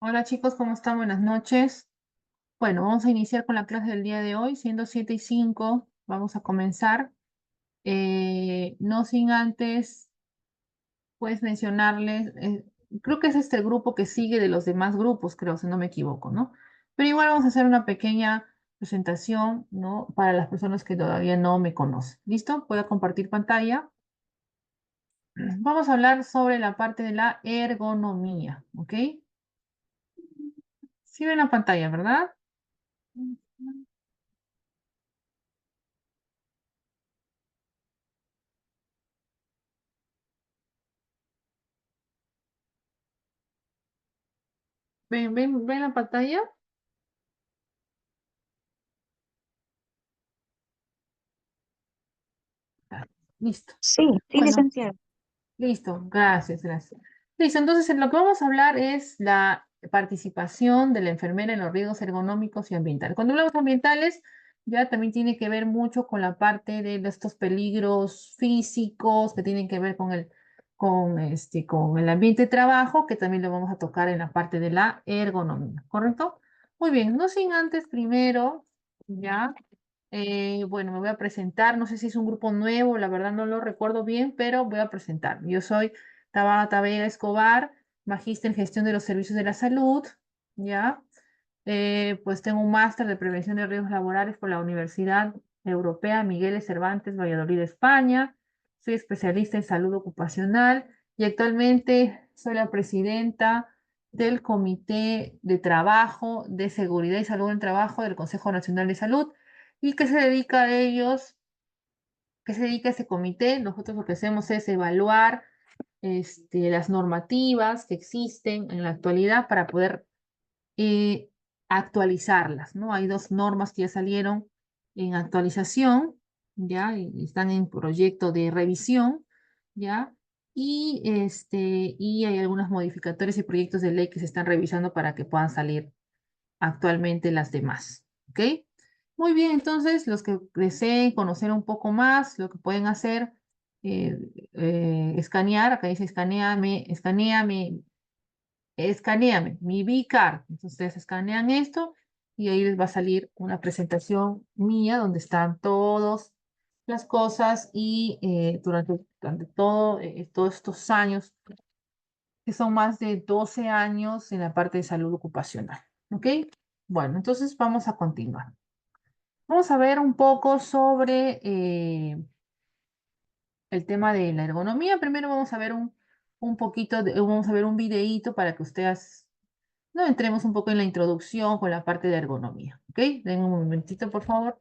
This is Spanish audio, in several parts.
Hola chicos, ¿cómo están? Buenas noches. Bueno, vamos a iniciar con la clase del día de hoy, siendo 7:05. Vamos a comenzar. No sin antes, pues mencionarles, creo que es este el grupo que sigue de los demás grupos, creo, si no me equivoco, ¿no? Pero igual vamos a hacer una pequeña presentación, ¿no? Para las personas que todavía no me conocen. ¿Listo? Voy a compartir pantalla. Vamos a hablar sobre la parte de la ergonomía, ¿ok? Sí ven la pantalla, ¿verdad? ¿Ven la pantalla? Ah, listo. Sí, sí, Bueno, licenciada. listo. Gracias, gracias. Listo. Entonces, en lo que vamos a hablar es la participación de la enfermera en los riesgos ergonómicos y ambientales. Cuando hablamos ambientales, ya también tiene que ver mucho con la parte de estos peligros físicos que tienen que ver con el ambiente de trabajo, que también lo vamos a tocar en la parte de la ergonomía, ¿correcto? Muy bien, no sin antes primero, ya. Bueno, me voy a presentar, no sé si es un grupo nuevo, la verdad no lo recuerdo bien, pero voy a presentar. Yo soy Tabata Vega Escobar, magíster en gestión de los servicios de la salud, ¿ya? Pues tengo un máster de prevención de riesgos laborales por la Universidad Europea Miguel de Cervantes, Valladolid, España. Soy especialista en salud ocupacional y actualmente soy la presidenta del Comité de Trabajo de Seguridad y Salud en el Trabajo del Consejo Nacional de Salud. ¿Y qué se dedica a ellos? ¿Qué se dedica a ese comité? Nosotros lo que hacemos es evaluar las normativas que existen en la actualidad para poder eh, actualizarlas, ¿no? Hay dos normas que ya salieron en actualización, ¿ya? Y están en proyecto de revisión, ¿ya? Y hay algunas modificatorias y proyectos de ley que se están revisando para que puedan salir actualmente las demás. ¿Ok? Muy bien, entonces los que deseen conocer un poco más, lo que pueden hacer, eh, escanear, acá dice escaneame, mi V-Card. Entonces ustedes escanean esto y ahí les va a salir una presentación mía donde están todas las cosas y durante todos estos años, que son más de 12 años en la parte de salud ocupacional. ¿Ok? Bueno, entonces vamos a continuar. Vamos a ver un poco sobre el tema de la ergonomía. Primero vamos a ver vamos a ver un videíto para que ustedes no entremos un poco en la introducción con la parte de ergonomía. ¿Ok? Den un momentito, por favor.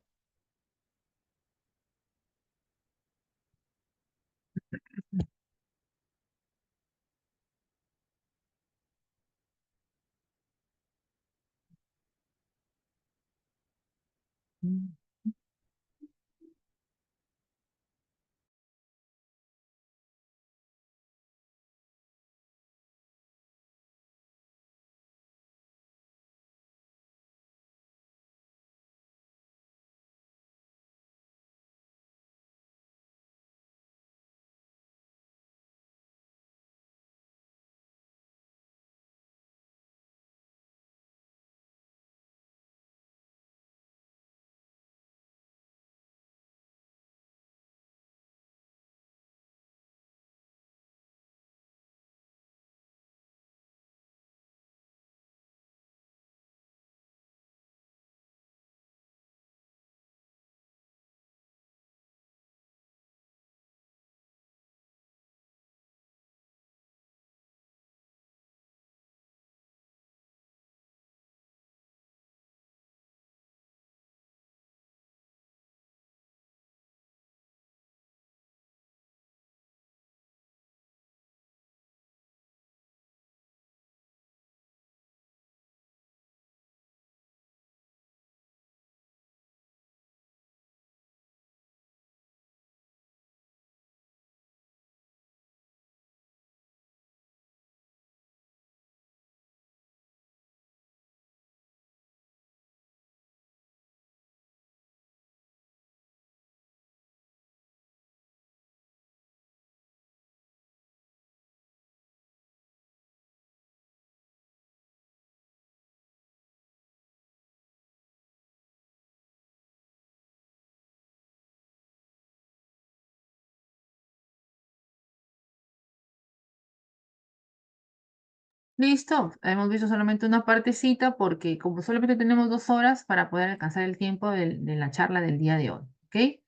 Listo, hemos visto solamente una partecita porque como solamente tenemos 2 horas para poder alcanzar el tiempo de la charla del día de hoy, ¿ok?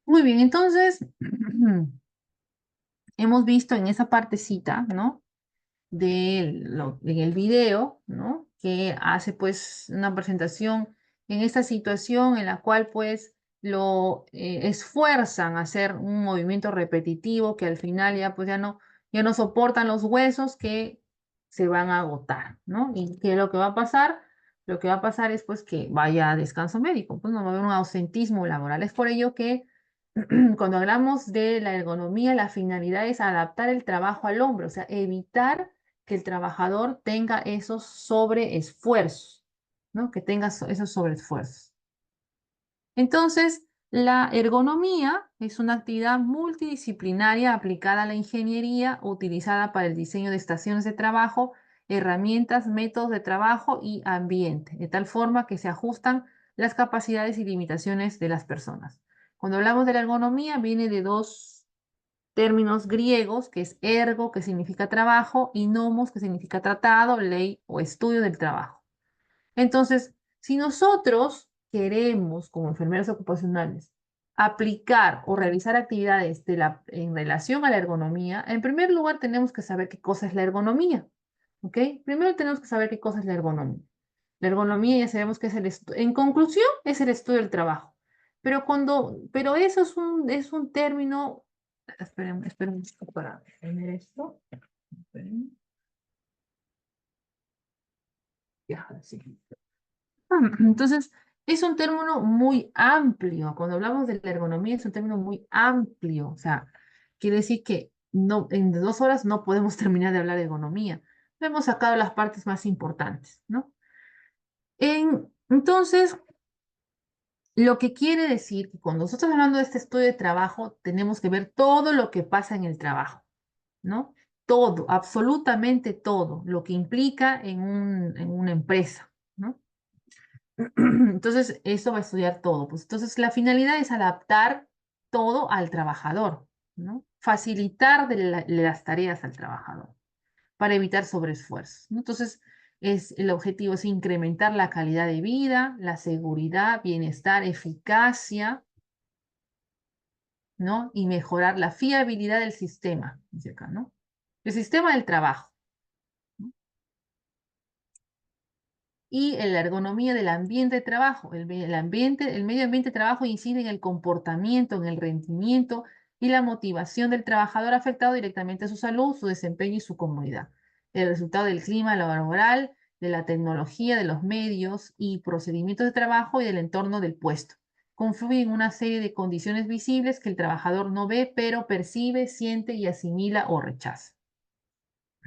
Muy bien, entonces hemos visto en esa partecita, ¿no? En el video, ¿no? Que hace pues una presentación en esta situación en la cual pues lo esfuerzan a hacer un movimiento repetitivo que al final ya pues ya no soportan los huesos que se van a agotar, ¿no? ¿Y qué es lo que va a pasar? Lo que va a pasar es pues que vaya a descanso médico, pues no va a haber un ausentismo laboral. Es por ello que cuando hablamos de la ergonomía, la finalidad es adaptar el trabajo al hombre, o sea, evitar que el trabajador tenga esos sobreesfuerzos, ¿no? Que tenga esos sobreesfuerzos. Entonces, la ergonomía es una actividad multidisciplinaria aplicada a la ingeniería, utilizada para el diseño de estaciones de trabajo, herramientas, métodos de trabajo y ambiente, de tal forma que se ajustan las capacidades y limitaciones de las personas. Cuando hablamos de la ergonomía, viene de dos términos griegos, que es ergo, que significa trabajo, y nomos, que significa tratado, ley o estudio del trabajo. Entonces, si nosotros queremos, como enfermeros ocupacionales, aplicar o realizar actividades en relación a la ergonomía, en primer lugar tenemos que saber qué cosa es la ergonomía, ¿ok? Primero tenemos que saber qué cosa es la ergonomía. La ergonomía ya sabemos que es en conclusión, es el estudio del trabajo. Pero eso es un término, esperen un poco para tener esto. Esperen. Ya, sí. Entonces, es un término muy amplio. Cuando hablamos de la ergonomía, es un término muy amplio. O sea, quiere decir que no, en 2 horas no podemos terminar de hablar de ergonomía. Hemos sacado las partes más importantes, ¿no? Entonces, lo que quiere decir que cuando nosotros hablando de este estudio de trabajo, tenemos que ver todo lo que pasa en el trabajo, ¿no? Todo, absolutamente todo, lo que implica en una empresa, ¿no? Entonces, eso va a estudiar todo. Pues entonces, la finalidad es adaptar todo al trabajador, ¿no? Facilitar las tareas al trabajador para evitar sobreesfuerzos, ¿no? Entonces, el objetivo es incrementar la calidad de vida, la seguridad, bienestar, eficacia, ¿no? Y mejorar la fiabilidad del sistema, dice acá, ¿no? El sistema del trabajo. Y en la ergonomía del ambiente de trabajo. El medio ambiente de trabajo incide en el comportamiento, en el rendimiento y la motivación del trabajador afectado directamente a su salud, su desempeño y su comodidad. El resultado del clima laboral, de la tecnología, de los medios y procedimientos de trabajo y del entorno del puesto. Confluye en una serie de condiciones visibles que el trabajador no ve, pero percibe, siente y asimila o rechaza.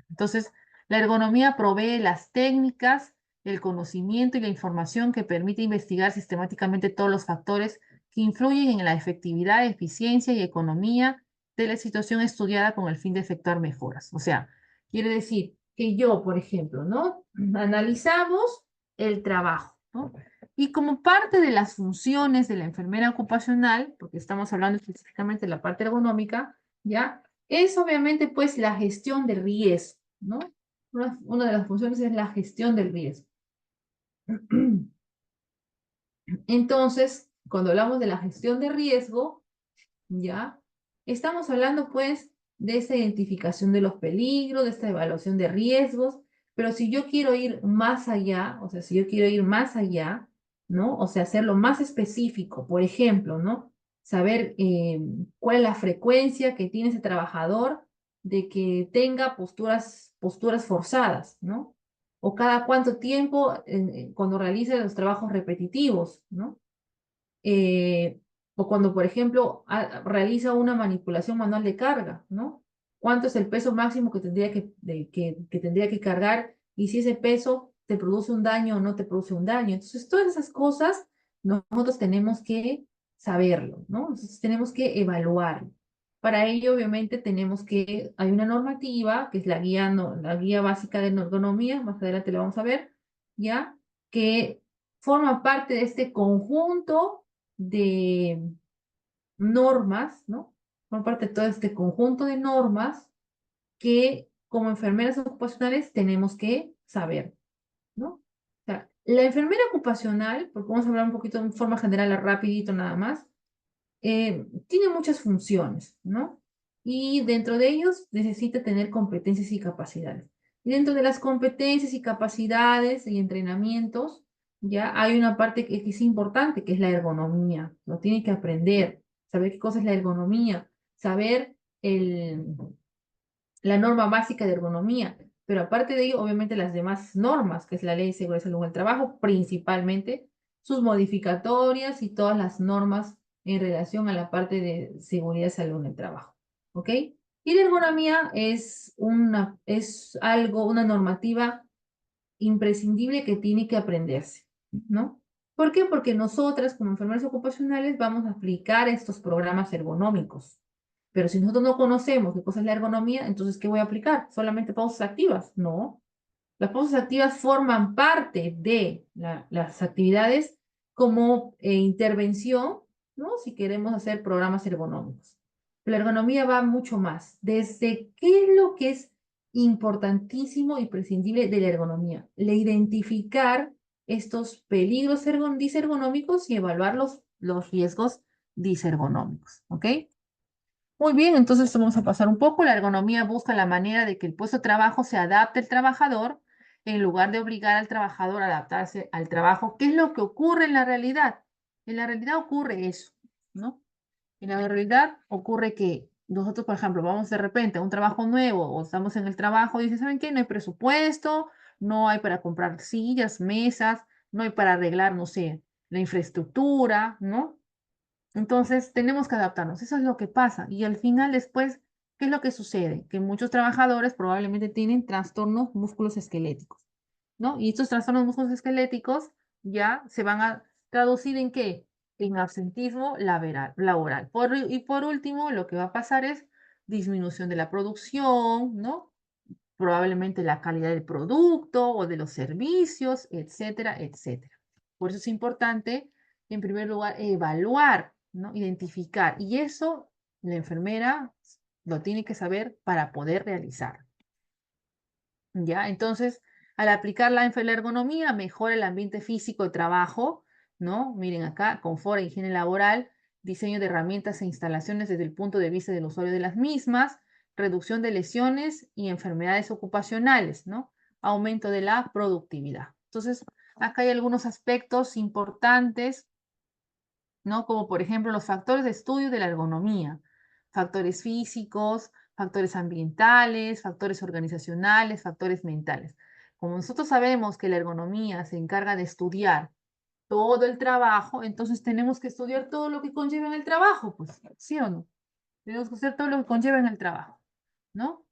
Entonces, la ergonomía provee las técnicas, el conocimiento y la información que permite investigar sistemáticamente todos los factores que influyen en la efectividad, eficiencia y economía de la situación estudiada con el fin de efectuar mejoras. O sea, quiere decir que yo, por ejemplo, ¿no? Analizamos el trabajo, ¿no? Y como parte de las funciones de la enfermera ocupacional, porque estamos hablando específicamente de la parte ergonómica, ¿ya? Es obviamente pues la gestión de riesgo, ¿no? Una de las funciones es la gestión del riesgo. Entonces, cuando hablamos de la gestión de riesgo, ¿ya? Estamos hablando pues de esa identificación de los peligros, de esta evaluación de riesgos, pero si yo quiero ir más allá, o sea, si yo quiero ir más allá, ¿no? O sea, hacerlo más específico, por ejemplo, ¿no? Saber cuál es la frecuencia que tiene ese trabajador de que tenga posturas forzadas, ¿no? O cada cuánto tiempo cuando realice los trabajos repetitivos, ¿no? eh, o cuando, por ejemplo, realiza una manipulación manual de carga, ¿no? ¿Cuánto es el peso máximo que que tendría que cargar? Y si ese peso te produce un daño o no te produce un daño. Entonces, todas esas cosas nosotros tenemos que saberlo, ¿no? Entonces, tenemos que evaluarlo. Para ello, obviamente, hay una normativa, que es la guía, no, la guía básica de ergonomía, más adelante la vamos a ver, ¿ya? Que forma parte de este conjunto de normas, ¿no? Por parte de todo este conjunto de normas que como enfermeras ocupacionales tenemos que saber, ¿no? O sea, la enfermera ocupacional, porque vamos a hablar un poquito en forma general, rapidito nada más, tiene muchas funciones, ¿no? Y dentro de ellos necesita tener competencias y capacidades. Y dentro de las competencias y capacidades y entrenamientos, ya hay una parte que es importante, que es la ergonomía. Lo tiene que aprender, saber qué cosa es la ergonomía, saber la norma básica de ergonomía, pero aparte de ello, obviamente las demás normas, que es la Ley de Seguridad y Salud en el Trabajo, principalmente sus modificatorias y todas las normas en relación a la parte de seguridad y salud en el trabajo. ¿Ok? Y la ergonomía es algo, una normativa imprescindible que tiene que aprenderse, ¿no? ¿Por qué? Porque nosotras, como enfermeras ocupacionales, vamos a aplicar estos programas ergonómicos. Pero si nosotros no conocemos qué cosa es la ergonomía, entonces, ¿qué voy a aplicar? ¿Solamente pausas activas? No. Las pausas activas forman parte de las actividades como intervención, ¿no? Si queremos hacer programas ergonómicos. La ergonomía va mucho más. Desde qué es lo que es importantísimo y prescindible de la ergonomía. Le identificar estos peligros disergonómicos y evaluar los riesgos disergonómicos. ¿Ok? Muy bien, entonces vamos a pasar un poco. La ergonomía busca la manera de que el puesto de trabajo se adapte al trabajador en lugar de obligar al trabajador a adaptarse al trabajo. ¿Qué es lo que ocurre en la realidad? En la realidad ocurre eso, ¿no? En la realidad ocurre que nosotros, por ejemplo, vamos de repente a un trabajo nuevo o estamos en el trabajo y dicen, ¿saben qué? No hay presupuesto, no hay para comprar sillas, mesas, no hay para arreglar, no sé, la infraestructura, ¿no? Entonces, tenemos que adaptarnos. Eso es lo que pasa. Y al final, después, ¿qué es lo que sucede? Que muchos trabajadores probablemente tienen trastornos musculoesqueléticos, ¿no? Y estos trastornos musculoesqueléticos ya se van a traducir en qué? En absentismo laboral. Y por último, lo que va a pasar es disminución de la producción, ¿no? Probablemente la calidad del producto o de los servicios, etcétera, etcétera. Por eso es importante, en primer lugar, evaluar, ¿no? Identificar. Y eso la enfermera lo tiene que saber para poder realizar. ¿Ya? Entonces, al aplicar la ergonomía, mejora el ambiente físico de trabajo, ¿no? Miren acá, confort e higiene laboral, diseño de herramientas e instalaciones desde el punto de vista del usuario de las mismas, reducción de lesiones y enfermedades ocupacionales, ¿no? Aumento de la productividad. Entonces, acá hay algunos aspectos importantes, ¿no? Como por ejemplo los factores de estudio de la ergonomía, factores físicos, factores ambientales, factores organizacionales, factores mentales. Como nosotros sabemos que la ergonomía se encarga de estudiar todo el trabajo, entonces tenemos que estudiar todo lo que conlleva en el trabajo, pues, ¿sí o no? Tenemos que hacer todo lo que conlleva en el trabajo, ¿no?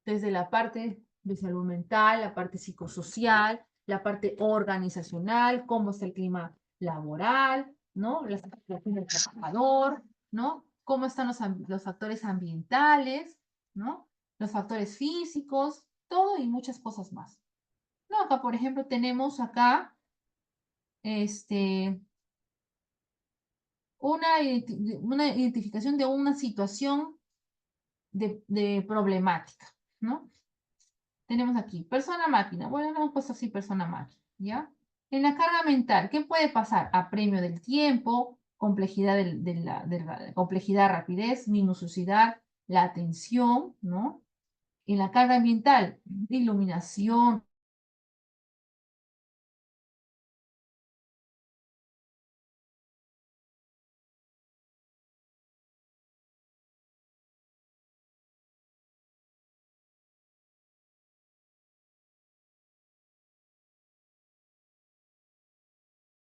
Desde la parte de salud mental, la parte psicosocial, la parte organizacional, cómo está el clima laboral, ¿no? La situación del trabajador, ¿no? Cómo están los factores ambientales, ¿no? Los factores físicos, todo y muchas cosas más. No, acá, por ejemplo, tenemos acá este, una identificación de una situación de problemática, ¿no? Tenemos aquí, persona-máquina. Bueno, no hemos puesto así persona-máquina, ¿ya? En la carga mental, ¿qué puede pasar? Apremio del tiempo, complejidad, complejidad, rapidez, minuciosidad, la atención, ¿no? En la carga ambiental, iluminación,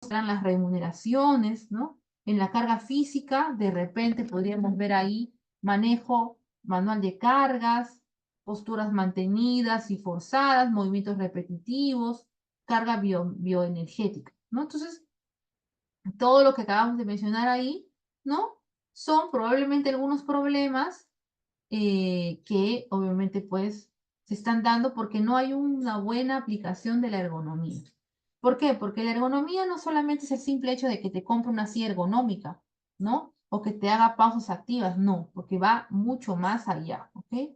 están las remuneraciones, ¿no? En la carga física, de repente podríamos ver ahí manejo manual de cargas, posturas mantenidas y forzadas, movimientos repetitivos, carga bioenergética, ¿no? Entonces, todo lo que acabamos de mencionar ahí, ¿no? Son probablemente algunos problemas que obviamente pues se están dando porque no hay una buena aplicación de la ergonomía. ¿Por qué? Porque la ergonomía no solamente es el simple hecho de que te compre una silla ergonómica, ¿no? O que te haga pausas activas, no, porque va mucho más allá, ¿ok?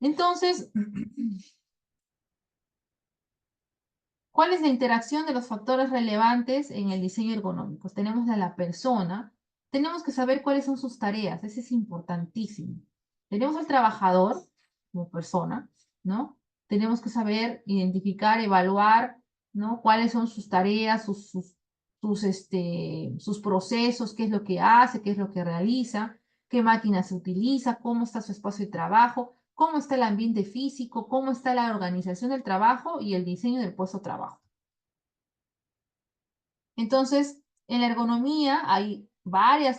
Entonces, ¿cuál es la interacción de los factores relevantes en el diseño ergonómico? Tenemos a la persona, tenemos que saber cuáles son sus tareas, eso es importantísimo. Tenemos al trabajador como persona, ¿no? Tenemos que saber identificar, evaluar, ¿no? Cuáles son sus tareas, sus procesos, qué es lo que hace, qué es lo que realiza, qué máquina se utiliza, cómo está su espacio de trabajo, cómo está el ambiente físico, cómo está la organización del trabajo y el diseño del puesto de trabajo. Entonces, en la ergonomía hay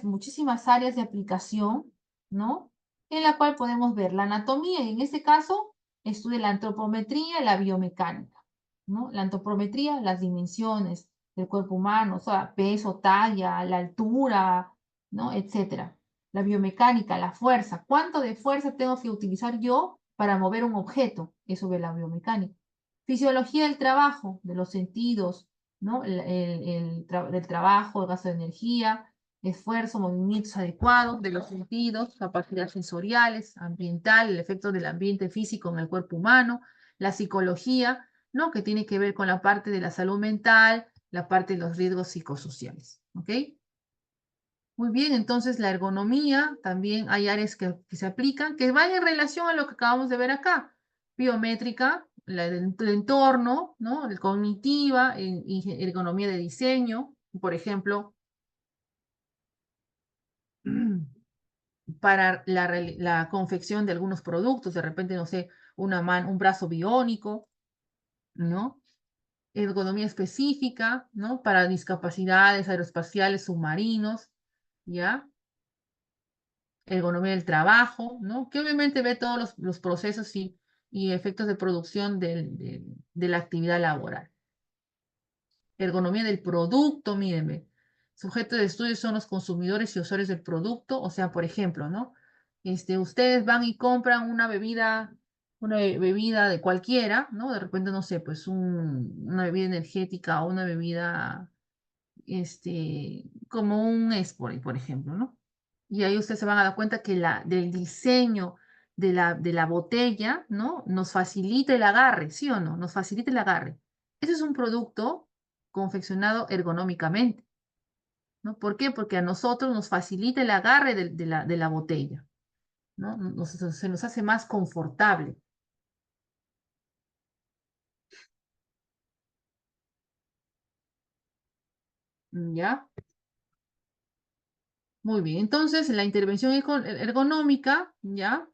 muchísimas áreas de aplicación, ¿no? En la cual podemos ver la anatomía y en este caso estudia la antropometría y la biomecánica, ¿no? La antropometría, las dimensiones del cuerpo humano, o sea, peso, talla, la altura, ¿no? Etcétera. La biomecánica, la fuerza. ¿Cuánto de fuerza tengo que utilizar yo para mover un objeto? Eso ve la biomecánica. Fisiología del trabajo, de los sentidos, ¿no? Del trabajo, el gasto de energía, esfuerzo, movimientos adecuados de los sentidos, capacidades sensoriales, ambiental, el efecto del ambiente físico en el cuerpo humano, la psicología, ¿no? Que tiene que ver con la parte de la salud mental, la parte de los riesgos psicosociales, ¿ok? Muy bien, entonces la ergonomía, también hay áreas que se aplican, que van en relación a lo que acabamos de ver acá. Biométrica, la del entorno, ¿no? El cognitiva, ergonomía de diseño, por ejemplo, para la confección de algunos productos, de repente, no sé, un brazo biónico, ¿no? Ergonomía específica, ¿no? Para discapacidades aeroespaciales submarinos, ¿ya? Ergonomía del trabajo, ¿no? Que obviamente ve todos los procesos y efectos de producción de la actividad laboral. Ergonomía del producto, mírenme. Sujeto de estudio son los consumidores y usuarios del producto, o sea, por ejemplo, ¿no? Ustedes van y compran una bebida de cualquiera, ¿no? De repente, no sé, pues una bebida energética o una bebida, como un Esport, por ejemplo, ¿no? Y ahí ustedes se van a dar cuenta que del diseño de la botella, ¿no? Nos facilita el agarre, ¿sí o no? Nos facilita el agarre. Ese es un producto confeccionado ergonómicamente, ¿no? ¿Por qué? Porque a nosotros nos facilita el agarre de la botella, ¿no? Se nos hace más confortable, ¿ya? Muy bien, entonces la intervención ergonómica, ¿ya?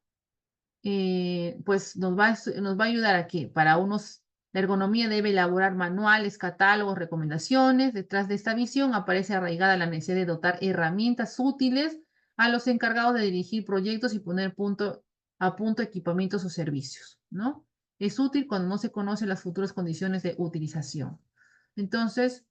Pues nos va a ayudar a que para unos, la ergonomía debe elaborar manuales, catálogos, recomendaciones. Detrás de esta visión aparece arraigada la necesidad de dotar herramientas útiles a los encargados de dirigir proyectos y poner a punto equipamientos o servicios, ¿no? Es útil cuando no se conocen las futuras condiciones de utilización. Entonces,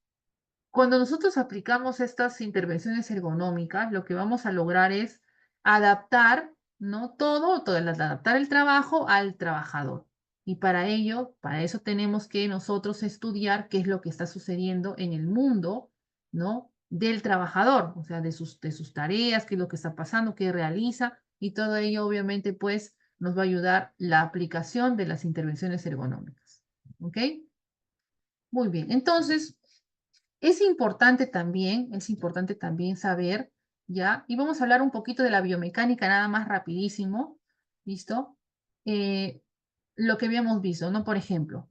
cuando nosotros aplicamos estas intervenciones ergonómicas, lo que vamos a lograr es adaptar, ¿no? Adaptar el trabajo al trabajador. Y para eso tenemos que nosotros estudiar qué es lo que está sucediendo en el mundo, ¿no? Del trabajador, o sea, de sus tareas, qué es lo que está pasando, qué realiza, y todo ello obviamente pues nos va a ayudar la aplicación de las intervenciones ergonómicas. ¿Ok? Muy bien, entonces es importante también saber, ¿ya? Y vamos a hablar un poquito de la biomecánica, nada más rapidísimo, ¿listo? Eh, lo que habíamos visto, ¿no? Por ejemplo,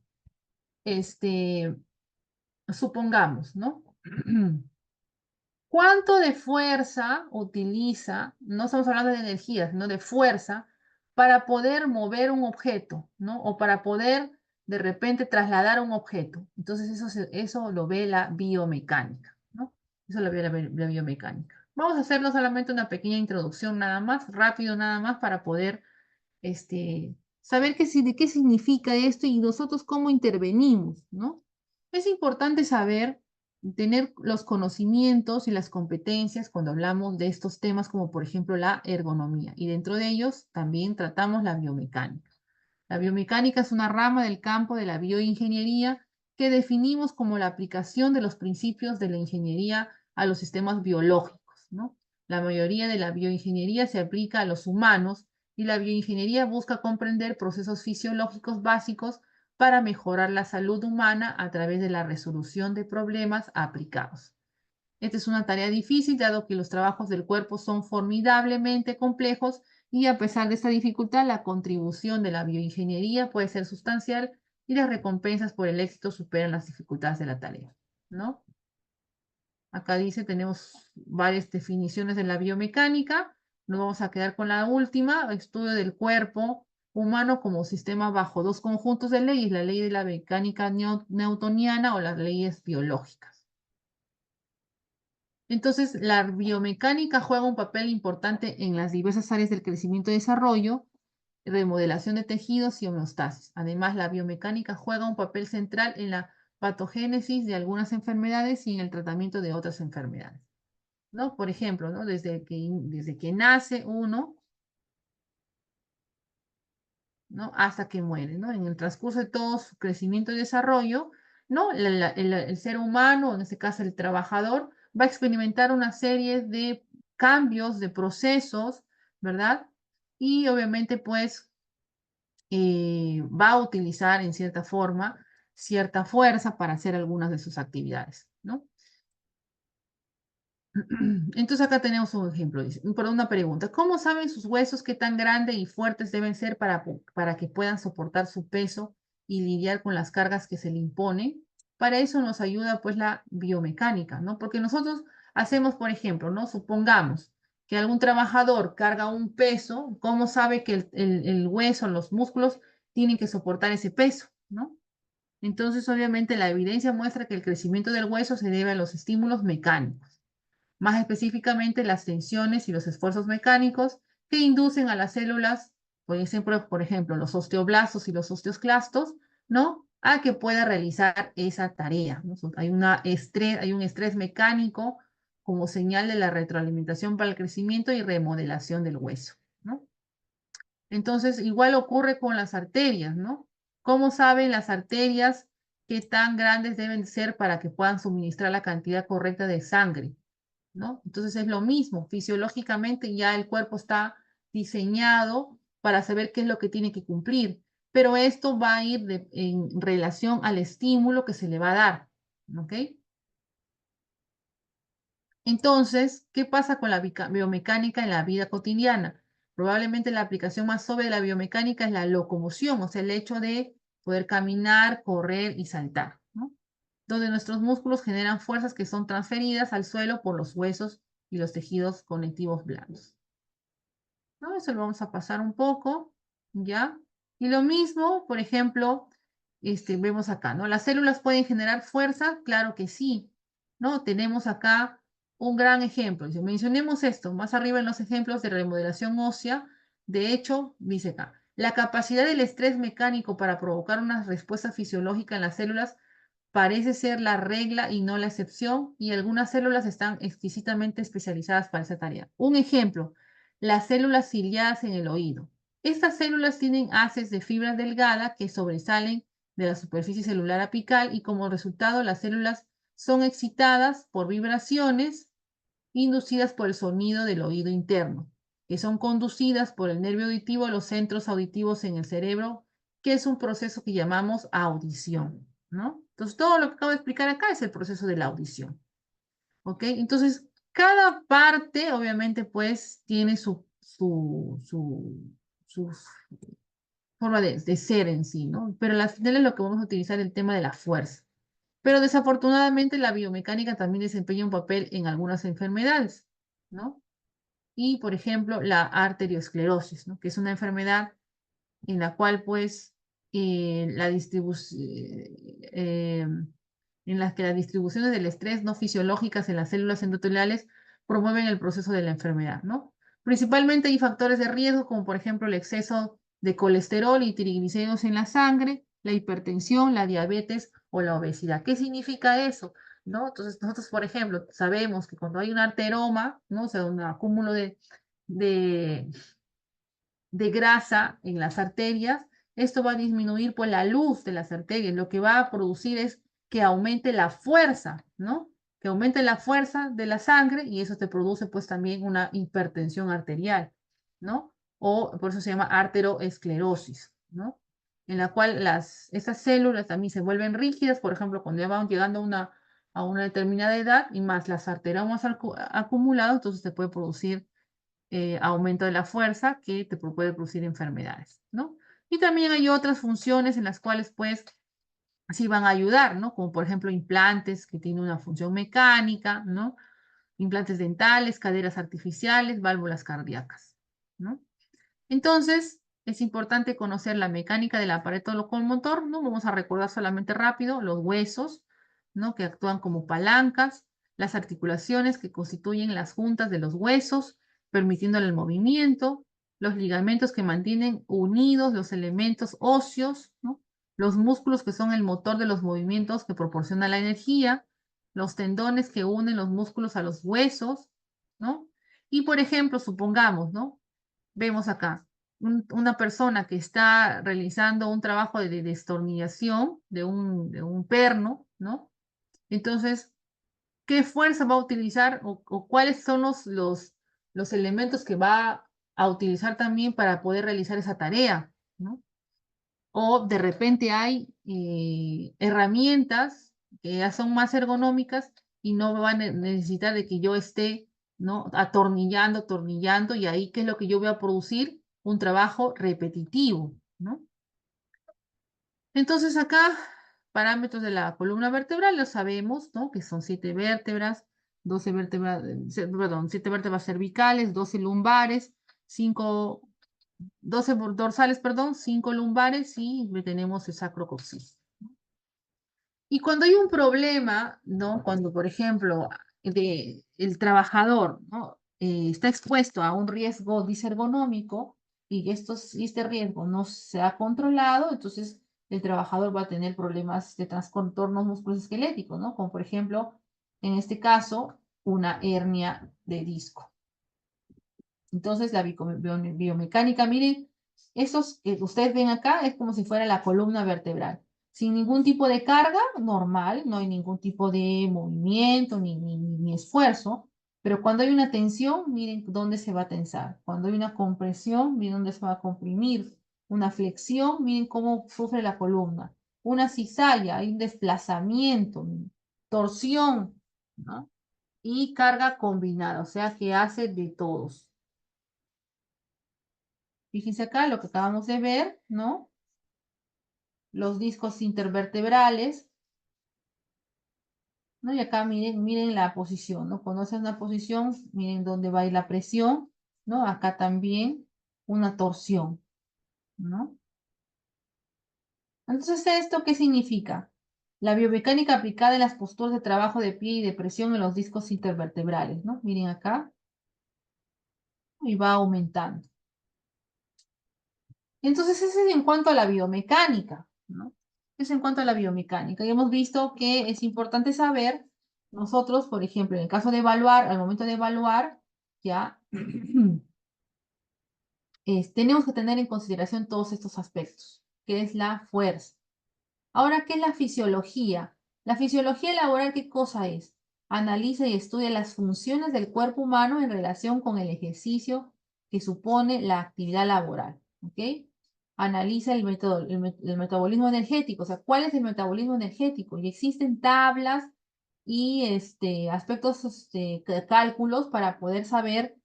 este, supongamos, ¿no? ¿Cuánto de fuerza utiliza, no estamos hablando de energía, sino de fuerza, para poder mover un objeto, ¿no? O para poder de repente trasladar un objeto. Entonces eso lo ve la biomecánica, ¿no? Eso lo ve la biomecánica. Vamos a hacerlo solamente una pequeña introducción nada más, rápido nada más, para poder saber de qué significa esto y nosotros cómo intervenimos, ¿no? Es importante saber, tener los conocimientos y las competencias cuando hablamos de estos temas, como por ejemplo la ergonomía, y dentro de ellos también tratamos la biomecánica. La biomecánica es una rama del campo de la bioingeniería que definimos como la aplicación de los principios de la ingeniería a los sistemas biológicos, ¿no? La mayoría de la bioingeniería se aplica a los humanos Y la bioingeniería busca comprender procesos fisiológicos básicos para mejorar la salud humana a través de la resolución de problemas aplicados. Esta es una tarea difícil, dado que los trabajos del cuerpo son formidablemente complejos y a pesar de esta dificultad, la contribución de la bioingeniería puede ser sustancial y las recompensas por el éxito superan las dificultades de la tarea, ¿no? Acá dice, tenemos varias definiciones de la biomecánica. Nos vamos a quedar con la última, estudio del cuerpo humano como sistema bajo dos conjuntos de leyes, la ley de la mecánica newtoniana o las leyes biológicas. Entonces, la biomecánica juega un papel importante en las diversas áreas del crecimiento y desarrollo, remodelación de tejidos y homeostasis. Además, la biomecánica juega un papel central en la patogénesis de algunas enfermedades y en el tratamiento de otras enfermedades, ¿no? Por ejemplo, ¿no? Desde que nace uno, ¿no? Hasta que muere, ¿no? En el transcurso de todo su crecimiento y desarrollo, ¿no? El ser humano, en este caso el trabajador, va a experimentar una serie de cambios, de procesos, ¿verdad? Y obviamente, pues, va a utilizar en cierta forma cierta fuerza para hacer algunas de sus actividades, ¿no? Entonces acá tenemos un ejemplo, dice, por una pregunta. ¿Cómo saben sus huesos qué tan grandes y fuertes deben ser para que puedan soportar su peso y lidiar con las cargas que se le imponen? Para eso nos ayuda pues la biomecánica, ¿no? Porque nosotros hacemos, por ejemplo, ¿no? Supongamos que algún trabajador carga un peso, ¿cómo sabe que el hueso, los músculos tienen que soportar ese peso, ¿no? Entonces, obviamente, la evidencia muestra que el crecimiento del hueso se debe a los estímulos mecánicos, más específicamente las tensiones y los esfuerzos mecánicos que inducen a las células, por ejemplo, los osteoblastos y los osteoclastos, ¿no? A que pueda realizar esa tarea, ¿no? Hay un estrés mecánico como señal de la retroalimentación para el crecimiento y remodelación del hueso, ¿no? Entonces, igual ocurre con las arterias, ¿no? ¿Cómo saben las arterias qué tan grandes deben ser para que puedan suministrar la cantidad correcta de sangre? ¿No? Entonces es lo mismo, fisiológicamente ya el cuerpo está diseñado para saber qué es lo que tiene que cumplir, pero esto va a ir en relación al estímulo que se le va a dar, ¿ok? Entonces, ¿qué pasa con la biomecánica en la vida cotidiana? Probablemente la aplicación más obvia de la biomecánica es la locomoción, o sea, el hecho de poder caminar, correr y saltar, ¿no? Donde nuestros músculos generan fuerzas que son transferidas al suelo por los huesos y los tejidos conectivos blandos, ¿no? Eso lo vamos a pasar un poco, ¿ya? Y lo mismo, por ejemplo, vemos acá, ¿no? ¿Las células pueden generar fuerza? Claro que sí, ¿no? Tenemos acá un gran ejemplo. Si mencionemos esto, más arriba en los ejemplos de remodelación ósea, de hecho, dice acá, la capacidad del estrés mecánico para provocar una respuesta fisiológica en las células parece ser la regla y no la excepción, y algunas células están exquisitamente especializadas para esa tarea. Un ejemplo, las células ciliadas en el oído. Estas células tienen haces de fibra delgada que sobresalen de la superficie celular apical y como resultado las células son excitadas por vibraciones inducidas por el sonido del oído interno, que son conducidas por el nervio auditivo a los centros auditivos en el cerebro, que es un proceso que llamamos audición, ¿no? Entonces, todo lo que acabo de explicar acá es el proceso de la audición, ¿ok? Entonces, cada parte, obviamente, pues, tiene su forma de ser en sí, ¿no? Pero al final es lo que vamos a utilizar el tema de la fuerza. Pero desafortunadamente la biomecánica también desempeña un papel en algunas enfermedades, ¿no? Y, por ejemplo, la arteriosclerosis, ¿no? Que es una enfermedad en la cual, pues, la distribución, en las que las distribuciones del estrés no fisiológicas en las células endoteliales promueven el proceso de la enfermedad, ¿no? Principalmente hay factores de riesgo, como por ejemplo el exceso de colesterol y triglicéridos en la sangre, la hipertensión, la diabetes o la obesidad. ¿Qué significa eso? ¿No? Entonces, nosotros, por ejemplo, sabemos que cuando hay un arteroma, ¿no? O sea, un acúmulo de, de grasa en las arterias, esto va a disminuir pues la luz de las arterias, lo que va a producir es que aumente la fuerza, ¿no? Que aumente la fuerza de la sangre y eso te produce pues también una hipertensión arterial, ¿no? o por eso se llama arteriosclerosis, ¿no? En la cual estas células también se vuelven rígidas, por ejemplo, cuando ya van llegando a una determinada edad y más las arteriomas acumulados, entonces te puede producir aumento de la fuerza que te puede producir enfermedades, ¿no? Y también hay otras funciones en las cuales, pues, sí van a ayudar, ¿no? Como por ejemplo implantes que tienen una función mecánica, ¿no? Implantes dentales, caderas artificiales, válvulas cardíacas, ¿no? Entonces, es importante conocer la mecánica del aparato locomotor, ¿no? Vamos a recordar solamente rápido los huesos, ¿no? Que actúan como palancas, las articulaciones que constituyen las juntas de los huesos, permitiéndole el movimiento, los ligamentos que mantienen unidos los elementos óseos, ¿no? Los músculos que son el motor de los movimientos que proporciona la energía, los tendones que unen los músculos a los huesos, ¿no? Y por ejemplo, supongamos, ¿no? Vemos acá una persona que está realizando un trabajo de destornillación de un perno, ¿no? Entonces, ¿qué fuerza va a utilizar o cuáles son los elementos que va a utilizar también para poder realizar esa tarea, ¿no? O de repente hay herramientas que ya son más ergonómicas y no van a necesitar de que yo esté, ¿no? Atornillando, atornillando, y ahí, ¿qué es lo que yo voy a producir? Un trabajo repetitivo, ¿no? Entonces acá, parámetros de la columna vertebral, lo sabemos, ¿no? Que son 7 vértebras, 12 vértebras, perdón, 7 vértebras cervicales, 12 lumbares, 5 12 dorsales, perdón, 5 lumbares y tenemos el sacrococcígeo. Y cuando hay un problema, ¿no? Cuando, por ejemplo, el trabajador, ¿no? Está expuesto a un riesgo disergonómico y este riesgo no se ha controlado, entonces el trabajador va a tener problemas de trastornos musculoesqueléticos, ¿no? Como por ejemplo, en este caso, una hernia de disco. Entonces, la biomecánica, miren, estos que ustedes ven acá es como si fuera la columna vertebral. Sin ningún tipo de carga, normal, no hay ningún tipo de movimiento ni esfuerzo. Pero cuando hay una tensión, miren dónde se va a tensar. Cuando hay una compresión, miren dónde se va a comprimir. Una flexión, miren cómo sufre la columna. Una cizalla, hay un desplazamiento, torsión, ¿no? Y carga combinada, o sea que hace de todos. Fíjense acá lo que acabamos de ver, ¿no? Los discos intervertebrales, ¿no? Y acá miren la posición, ¿no? Conocen la posición, miren dónde va a ir la presión, ¿no? Acá también una torsión, ¿no? Entonces, ¿esto qué significa? La biomecánica aplicada en las posturas de trabajo de pie y de presión en los discos intervertebrales, ¿no? Miren acá, y va aumentando. Entonces, ese es en cuanto a la biomecánica, ¿no? Es en cuanto a la biomecánica. Y hemos visto que es importante saber, nosotros, por ejemplo, en el caso de evaluar, al momento de evaluar, ya tenemos que tener en consideración todos estos aspectos, que es la fuerza. Ahora, ¿qué es la fisiología? La fisiología laboral, ¿qué cosa es? Analiza y estudia las funciones del cuerpo humano en relación con el ejercicio que supone la actividad laboral, ¿ok? Analiza el metabolismo energético, o sea, ¿cuál es el metabolismo energético? Y existen tablas y aspectos, cálculos para poder saber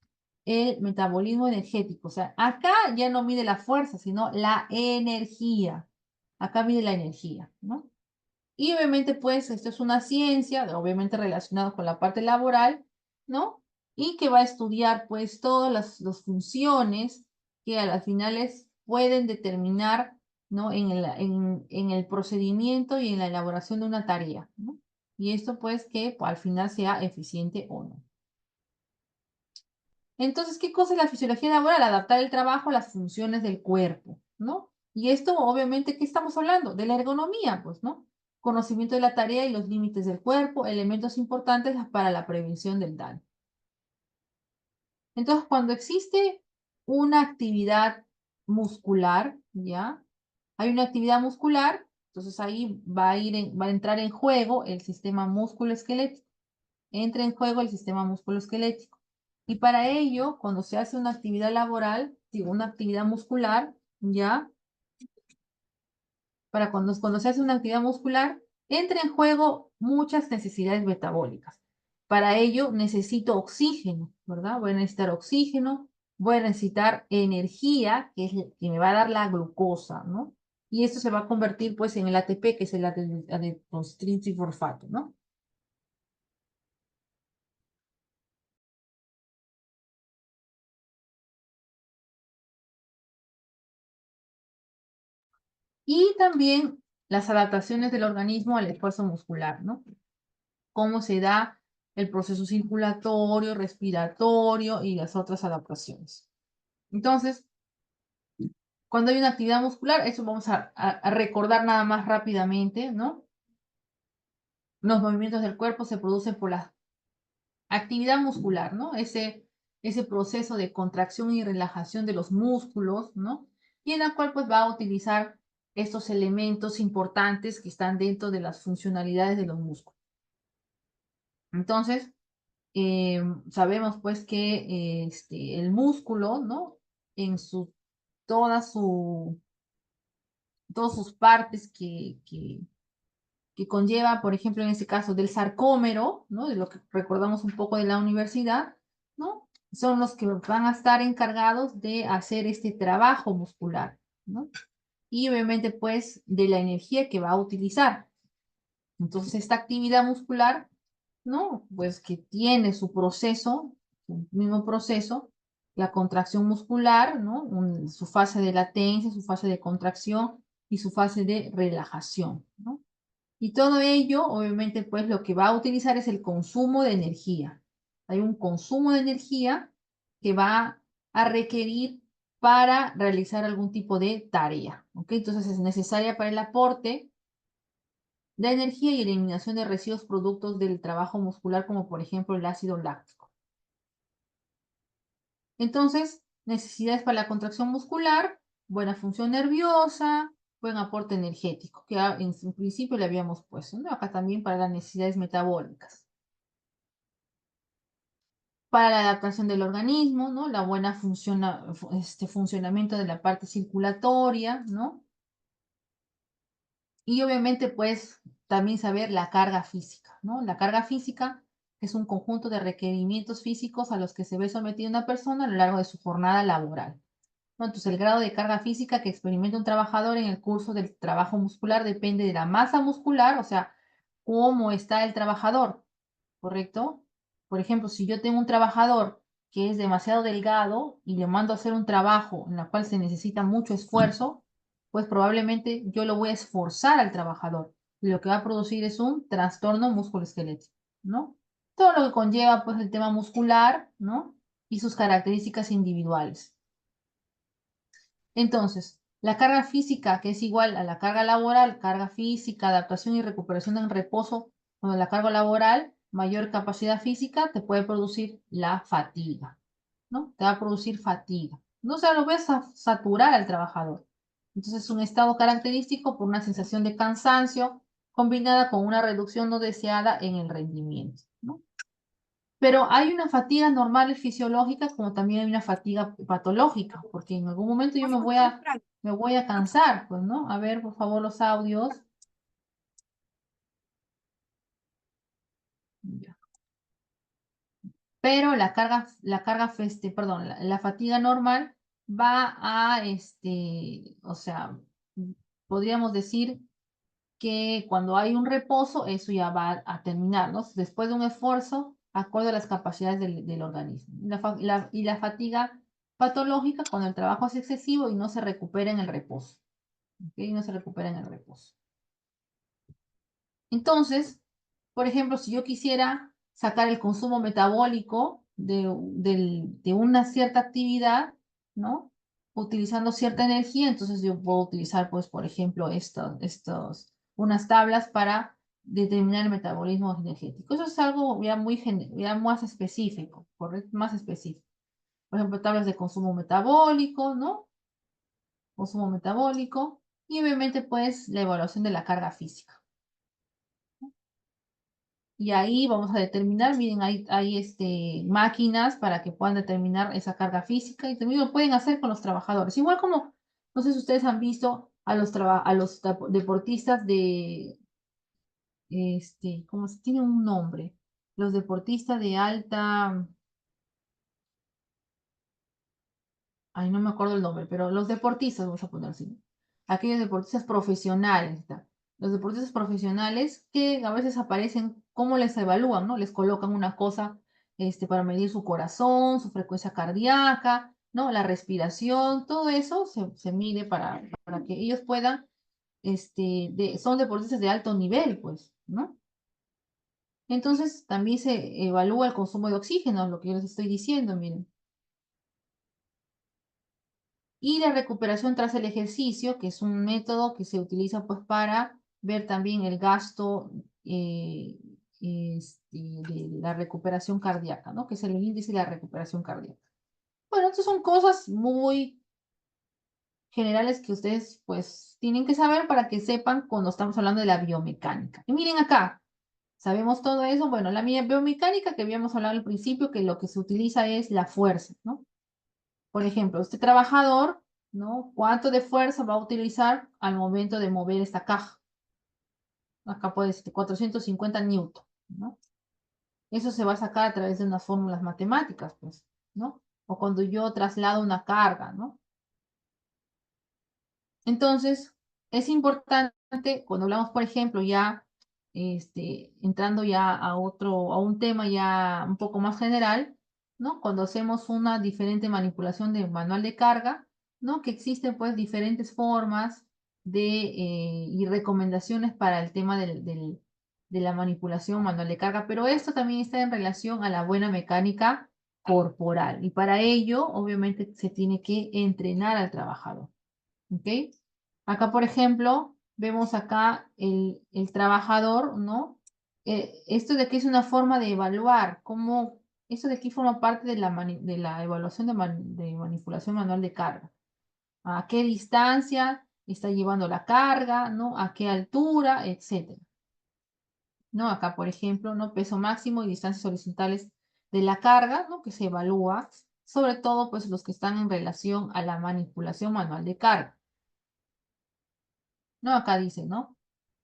el metabolismo energético. O sea, acá ya no mide la fuerza, sino la energía. Acá mide la energía, ¿no? Y obviamente, pues, esto es una ciencia, obviamente relacionada con la parte laboral, ¿no? Y que va a estudiar, pues, todas las funciones que a las finales pueden determinar, ¿no? En el procedimiento y en la elaboración de una tarea, ¿no? Y esto, pues, que al final sea eficiente o no. Entonces, ¿qué cosa es la fisiología laboral? Adaptar el trabajo a las funciones del cuerpo, ¿no? Y esto, obviamente, ¿qué estamos hablando? De la ergonomía, pues, ¿no? Conocimiento de la tarea y los límites del cuerpo, elementos importantes para la prevención del daño. Entonces, cuando existe una actividad muscular, ¿ya? Hay una actividad muscular, entonces ahí va a entrar en juego el sistema músculo-esquelético. Entra en juego el sistema músculo-esquelético. Y para ello, cuando se hace una actividad laboral, una actividad muscular, ¿ya? Para cuando se hace una actividad muscular, entra en juego muchas necesidades metabólicas. Para ello necesito oxígeno, ¿verdad? Voy a necesitar oxígeno, voy a necesitar energía, que es que me va a dar la glucosa, ¿no? Y esto se va a convertir pues en el ATP, que es el adenosintrifosfato, ¿no? Y también las adaptaciones del organismo al esfuerzo muscular, ¿no? Cómo se da el proceso circulatorio, respiratorio y las otras adaptaciones. Entonces, cuando hay una actividad muscular, eso vamos a recordar nada más rápidamente, ¿no? Los movimientos del cuerpo se producen por la actividad muscular, ¿no? Ese proceso de contracción y relajación de los músculos, ¿no? Y en la cual pues va a utilizar estos elementos importantes que están dentro de las funcionalidades de los músculos. Entonces, sabemos pues que el músculo, ¿no? En todas su, todas sus partes que conlleva, por ejemplo, en este caso del sarcómero, ¿no? De lo que recordamos un poco de la universidad, ¿no? Son los que van a estar encargados de hacer este trabajo muscular, ¿no? Y obviamente pues de la energía que va a utilizar. Entonces esta actividad muscular, ¿no? Pues que tiene su proceso, su mismo proceso, la contracción muscular, ¿no? Su fase de latencia, su fase de contracción y su fase de relajación, ¿no? Y todo ello, obviamente, pues lo que va a utilizar es el consumo de energía. Hay un consumo de energía que va a requerir para realizar algún tipo de tarea, ¿ok? Entonces es necesaria para el aporte de energía y eliminación de residuos productos del trabajo muscular, como por ejemplo el ácido láctico. Entonces, necesidades para la contracción muscular, buena función nerviosa, buen aporte energético, que en principio le habíamos puesto, ¿no? Acá también para las necesidades metabólicas. Para la adaptación del organismo, ¿no? La buena funcionamiento de la parte circulatoria, ¿no? Y obviamente, pues, también saber la carga física, ¿no? La carga física es un conjunto de requerimientos físicos a los que se ve sometida una persona a lo largo de su jornada laboral, ¿no? Entonces, el grado de carga física que experimenta un trabajador en el curso del trabajo muscular depende de la masa muscular, o sea, cómo está el trabajador, ¿correcto? Por ejemplo, si yo tengo un trabajador que es demasiado delgado y le mando a hacer un trabajo en el cual se necesita mucho esfuerzo, pues probablemente yo lo voy a esforzar al trabajador y lo que va a producir es un trastorno musculoesquelético, ¿no? Todo lo que conlleva pues el tema muscular, ¿no? Y sus características individuales. Entonces, la carga física, que es igual a la carga laboral, carga física, adaptación y recuperación en reposo, cuando la carga laboral, mayor capacidad física, te puede producir la fatiga, ¿no? Te va a producir fatiga. No se lo ves a saturar al trabajador. Entonces, es un estado característico por una sensación de cansancio combinada con una reducción no deseada en el rendimiento, ¿no? Pero hay una fatiga normal y fisiológica, como también hay una fatiga patológica, porque en algún momento yo me voy a cansar, pues, ¿no? A ver, por favor, los audios. Ya. Pero perdón, la fatiga normal va o sea, podríamos decir que cuando hay un reposo, eso ya va a terminar, ¿no? Después de un esfuerzo, acorde a las capacidades del organismo. Y la fatiga patológica cuando el trabajo es excesivo y no se recupera en el reposo. ¿Ok? No se recupera en el reposo. Entonces, por ejemplo, si yo quisiera sacar el consumo metabólico de una cierta actividad, ¿no? Utilizando cierta energía, entonces yo puedo utilizar, pues, por ejemplo, unas tablas para determinar el metabolismo energético. Eso es algo ya más específico, ¿correcto? Más específico. Por ejemplo, tablas de consumo metabólico, ¿no? Consumo metabólico y obviamente, pues, la evaluación de la carga física. Y ahí vamos a determinar, miren, hay máquinas para que puedan determinar esa carga física y también lo pueden hacer con los trabajadores. Igual como, no sé si ustedes han visto a los deportistas ¿cómo se tiene un nombre? Los deportistas de alta, ay, no me acuerdo el nombre, pero los deportistas, vamos a poner así, aquellos deportistas profesionales, ¿está? Los deportistas profesionales que a veces aparecen, ¿cómo les evalúan, no? Les colocan una cosa, para medir su corazón, su frecuencia cardíaca, ¿no? La respiración, todo eso se mide para que ellos puedan, son deportistas de alto nivel, pues, ¿no? Entonces, también se evalúa el consumo de oxígeno, lo que yo les estoy diciendo, miren. Y la recuperación tras el ejercicio, que es un método que se utiliza pues para ver también el gasto de la recuperación cardíaca, ¿no? Que es el índice de la recuperación cardíaca. Bueno, estas son cosas muy generales que ustedes pues tienen que saber para que sepan cuando estamos hablando de la biomecánica. Y miren acá, sabemos todo eso. Bueno, la biomecánica que habíamos hablado al principio, que lo que se utiliza es la fuerza, ¿no? Por ejemplo, este trabajador, ¿no? ¿Cuánto de fuerza va a utilizar al momento de mover esta caja? Acá puede ser 450 newton, ¿no? Eso se va a sacar a través de unas fórmulas matemáticas, pues, ¿no? O cuando yo traslado una carga, ¿no? Entonces, es importante cuando hablamos, por ejemplo, ya entrando ya a un tema ya un poco más general, ¿no? Cuando hacemos una diferente manipulación de manual de carga, ¿no? Que existen pues diferentes formas y recomendaciones para el tema de la manipulación manual de carga, pero esto también está en relación a la buena mecánica corporal y para ello, obviamente, se tiene que entrenar al trabajador. ¿Ok? Acá, por ejemplo, vemos acá el trabajador, ¿no? Esto de aquí es una forma de evaluar, cómo, esto de aquí forma parte de la evaluación de manipulación manual de carga. A qué distancia está llevando la carga, ¿no? A qué altura, etcétera. ¿No? Acá, por ejemplo, ¿no? Peso máximo y distancias horizontales de la carga, ¿no? Que se evalúa, sobre todo, pues, los que están en relación a la manipulación manual de carga. ¿No? Acá dice, ¿no?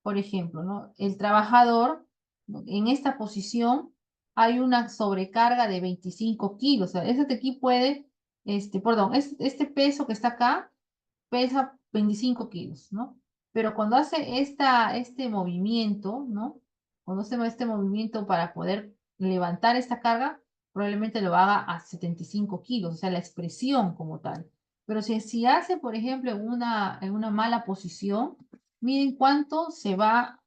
Por ejemplo, ¿no? El trabajador, ¿no? En esta posición hay una sobrecarga de 25 kilos. O sea, este de aquí puede, perdón, este peso que está acá pesa 25 kilos, ¿no? Pero cuando hace este movimiento, ¿no? Cuando hace este movimiento para poder levantar esta carga, probablemente lo haga a 75 kilos, o sea, la expresión como tal. Pero si hace, por ejemplo, en una mala posición, miren cuánto se va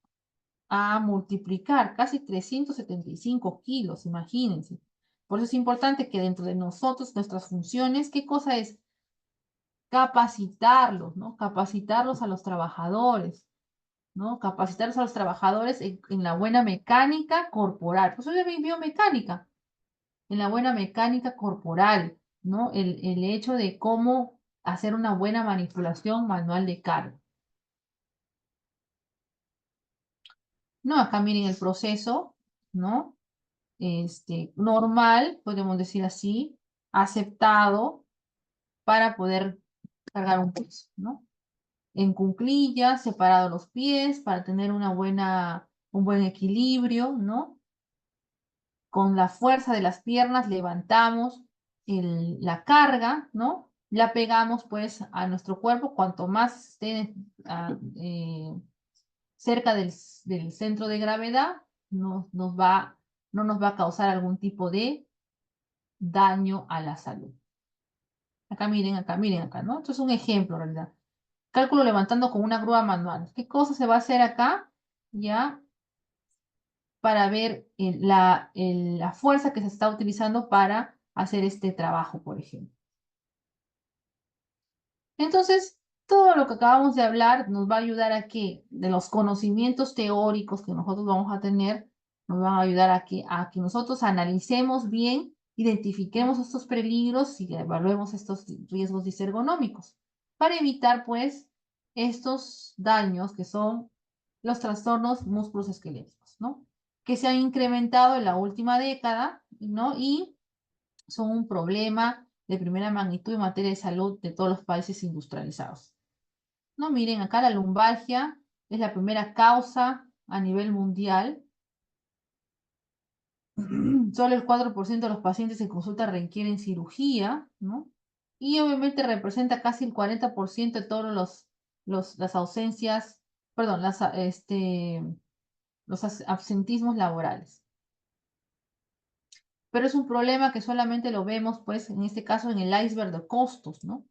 a multiplicar, casi 375 kilos, imagínense. Por eso es importante que dentro de nosotros, nuestras funciones, ¿qué cosa es? Capacitarlos, ¿no? Capacitarlos a los trabajadores, ¿no? Capacitarlos a los trabajadores en la buena mecánica corporal. Pues yo biomecánica, en la buena mecánica corporal, ¿no? El hecho de cómo hacer una buena manipulación manual de carga. No, acá miren el proceso, ¿no? Normal, podemos decir así, aceptado para poder cargar un peso, ¿no? En cuclillas, separados los pies para tener un buen equilibrio, ¿no? Con la fuerza de las piernas levantamos la carga, ¿no? La pegamos pues a nuestro cuerpo, cuanto más esté cerca del centro de gravedad, no nos va a causar algún tipo de daño a la salud. Acá miren acá, ¿no? Esto es un ejemplo, en realidad. Cálculo levantando con una grúa manual. ¿Qué cosa se va a hacer acá? Ya, para ver la fuerza que se está utilizando para hacer este trabajo, por ejemplo. Entonces, todo lo que acabamos de hablar nos va a ayudar a que, de los conocimientos teóricos que nosotros vamos a tener, nos van a ayudar a que nosotros analicemos bien, identifiquemos estos peligros y evaluemos estos riesgos disergonómicos para evitar, pues, estos daños que son los trastornos musculoesqueléticos, ¿no? que se han incrementado en la última década, ¿no? Y son un problema de primera magnitud en materia de salud de todos los países industrializados. No, miren, acá la lumbalgia es la primera causa a nivel mundial. Solo el 4% de los pacientes en consulta requieren cirugía, ¿no? Y obviamente representa casi el 40% de todos las ausencias, perdón, los absentismos laborales. Pero es un problema que solamente lo vemos, pues, en este caso, en el iceberg de costos, ¿no?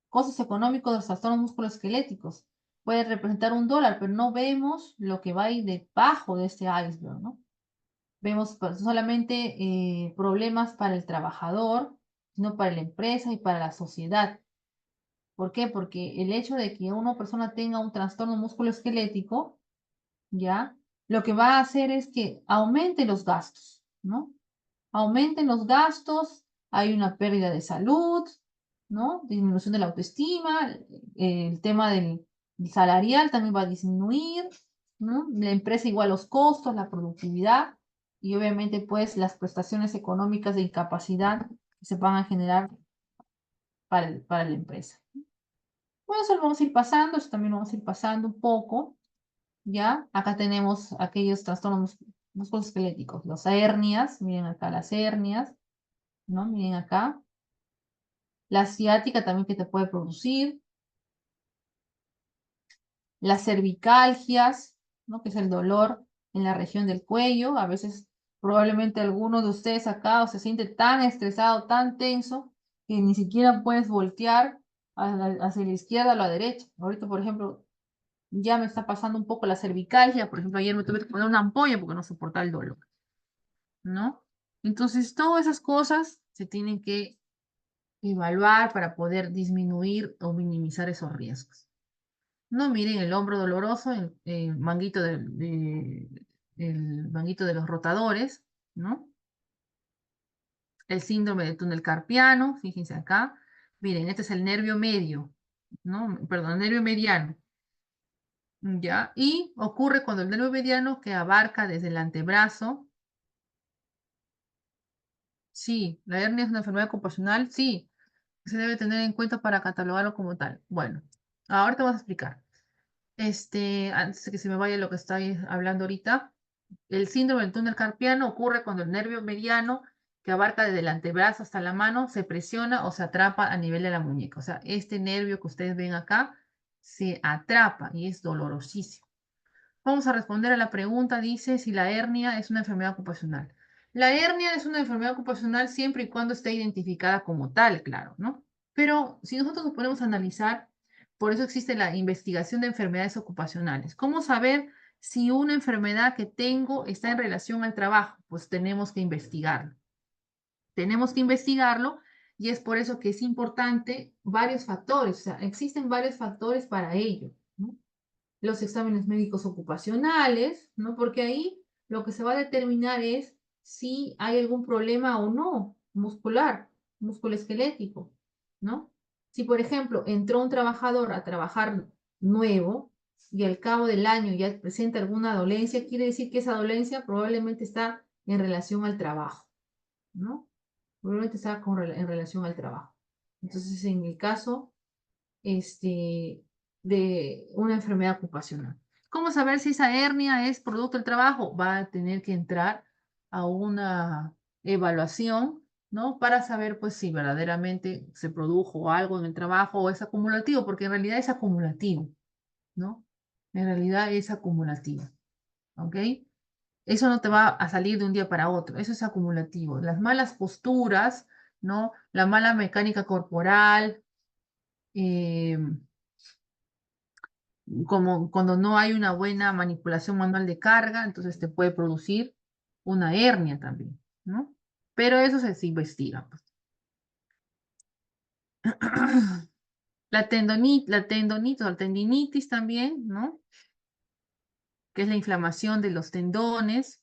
Costos económicos de los trastornos musculoesqueléticos. Puede representar $1, pero no vemos lo que va ahí debajo de este iceberg, ¿no? Vemos solamente problemas para el trabajador, sino para la empresa y para la sociedad. ¿Por qué? Porque el hecho de que una persona tenga un trastorno musculoesquelético, ¿ya? Lo que va a hacer es que aumente los gastos, ¿no? Aumenten los gastos, hay una pérdida de salud, ¿no? Disminución de la autoestima, el tema del salarial también va a disminuir, ¿no? La empresa igual los costos, la productividad y obviamente pues las prestaciones económicas de incapacidad que se van a generar para la empresa. Bueno, eso lo vamos a ir pasando, eso también lo vamos a ir pasando un poco, ¿ya? Acá tenemos aquellos trastornos musculoesqueléticos, las hernias, miren acá las hernias, ¿no? Miren acá. La ciática también que te puede producir. Las cervicalgias, ¿no? Que es el dolor en la región del cuello. A veces probablemente alguno de ustedes acá o se siente tan estresado, tan tenso, que ni siquiera puedes voltear hacia la izquierda o la derecha. Ahorita, por ejemplo, ya me está pasando un poco la cervicalgia. Por ejemplo, ayer me tuve que poner una ampolla porque no soportaba el dolor, ¿no? Entonces, todas esas cosas se tienen que evaluar para poder disminuir o minimizar esos riesgos. No, miren el hombro doloroso, el manguito el manguito de los rotadores, ¿no? El síndrome del túnel carpiano, fíjense acá. Miren, este es el nervio medio, ¿no? Perdón, el nervio mediano, ¿ya? Y ocurre cuando el nervio mediano que abarca desde el antebrazo, sí, la hernia es una enfermedad ocupacional, sí, se debe tener en cuenta para catalogarlo como tal. Bueno, ahora te voy a explicar. Antes de que se me vaya lo que estoy hablando ahorita, el síndrome del túnel carpiano ocurre cuando el nervio mediano, que abarca desde el antebrazo hasta la mano, se presiona o se atrapa a nivel de la muñeca. O sea, este nervio que ustedes ven acá se atrapa y es dolorosísimo. Vamos a responder a la pregunta, dice si la hernia es una enfermedad ocupacional. La hernia es una enfermedad ocupacional siempre y cuando esté identificada como tal, claro, ¿no? Pero si nosotros nos ponemos a analizar, por eso existe la investigación de enfermedades ocupacionales. ¿Cómo saber si una enfermedad que tengo está en relación al trabajo? Pues tenemos que investigarlo. Tenemos que investigarlo y es por eso que es importante varios factores, o sea, existen varios factores para ello, ¿no? Los exámenes médicos ocupacionales, ¿no? Porque ahí lo que se va a determinar es si hay algún problema o no muscular, musculoesquelético, ¿no? Si, por ejemplo, entró un trabajador a trabajar nuevo y al cabo del año ya presenta alguna dolencia, quiere decir que esa dolencia probablemente está en relación al trabajo, ¿no? Probablemente está en relación al trabajo. Entonces, en el caso de una enfermedad ocupacional. ¿Cómo saber si esa hernia es producto del trabajo? Va a tener que entrar a una evaluación, ¿no? Para saber, pues, si verdaderamente se produjo algo en el trabajo o es acumulativo, porque en realidad es acumulativo, ¿no? En realidad es acumulativo, ¿ok? Eso no te va a salir de un día para otro, eso es acumulativo. Las malas posturas, ¿no? La mala mecánica corporal, eh, como cuando no hay una buena manipulación manual de carga, entonces te puede producir una hernia también, ¿no? Pero eso se investiga, pues. La tendinitis también, ¿no? Que es la inflamación de los tendones,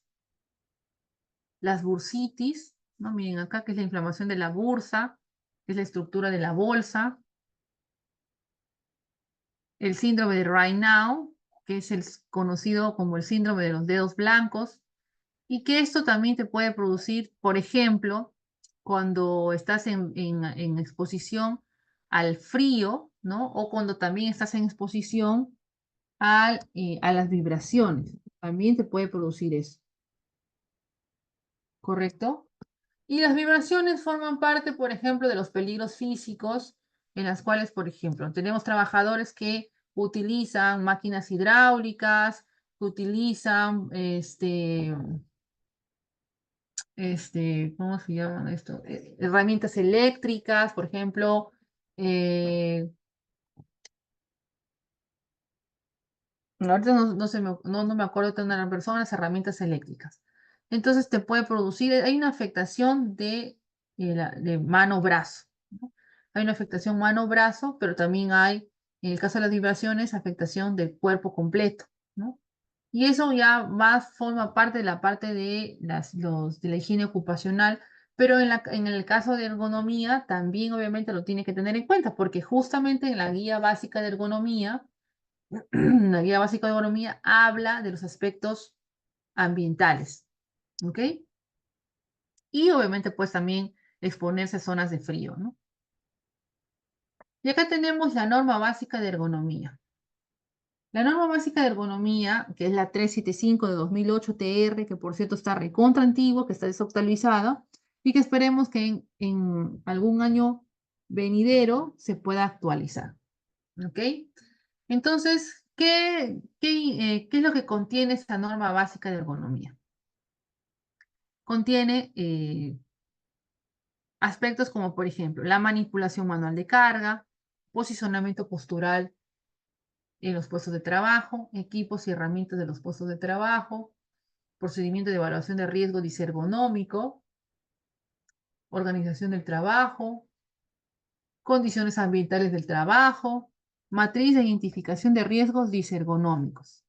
las bursitis, ¿no? Miren acá que es la inflamación de la bursa, que es la estructura de la bolsa, el síndrome de Raynaud, que es el conocido como el síndrome de los dedos blancos, Y que esto también te puede producir, por ejemplo, cuando estás en exposición al frío, ¿no? O cuando también estás en exposición a las vibraciones. También te puede producir eso, ¿correcto? Y las vibraciones forman parte, por ejemplo, de los peligros físicos, en las cuales, por ejemplo, tenemos trabajadores que utilizan máquinas hidráulicas, que utilizan ¿cómo se llaman esto? Herramientas eléctricas, por ejemplo, eh, ahorita no me acuerdo de una persona, las herramientas eléctricas. Entonces te puede producir, hay una afectación de mano-brazo, ¿no? Hay una afectación mano-brazo, pero también hay, en el caso de las vibraciones, afectación del cuerpo completo, ¿no? Y eso ya más forma parte de la parte de la higiene ocupacional, pero en el caso de ergonomía también obviamente lo tiene que tener en cuenta, porque justamente en la guía básica de ergonomía, la guía básica de ergonomía habla de los aspectos ambientales, ¿ok? Y obviamente pues también exponerse a zonas de frío, ¿no? Y acá tenemos la norma básica de ergonomía. La norma básica de ergonomía, que es la 375 de 2008 TR, que por cierto está recontra antigua, que está desactualizada, y que esperemos que en algún año venidero se pueda actualizar. ¿Ok? Entonces, ¿qué es lo que contiene esta norma básica de ergonomía? Contiene aspectos como, por ejemplo, la manipulación manual de carga, posicionamiento postural en los puestos de trabajo, equipos y herramientas de los puestos de trabajo, procedimiento de evaluación de riesgo disergonómico, organización del trabajo, condiciones ambientales del trabajo, matriz de identificación de riesgos disergonómicos,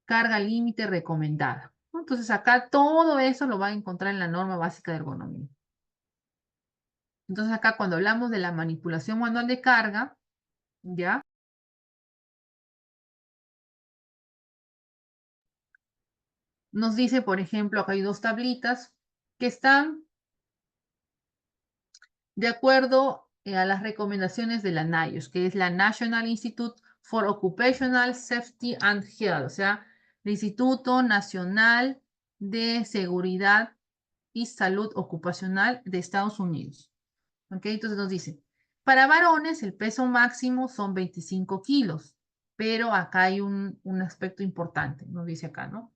carga límite recomendada. Entonces acá todo eso lo va a encontrar en la norma básica de ergonomía. Entonces acá cuando hablamos de la manipulación manual de carga, ¿ya? Nos dice, por ejemplo, acá hay dos tablitas que están de acuerdo a las recomendaciones de la NIOSH, que es la National Institute for Occupational Safety and Health, o sea, el Instituto Nacional de Seguridad y Salud Ocupacional de Estados Unidos. ¿Ok? Entonces nos dice, para varones el peso máximo son 25 kilos, pero acá hay un aspecto importante, nos dice acá, ¿no?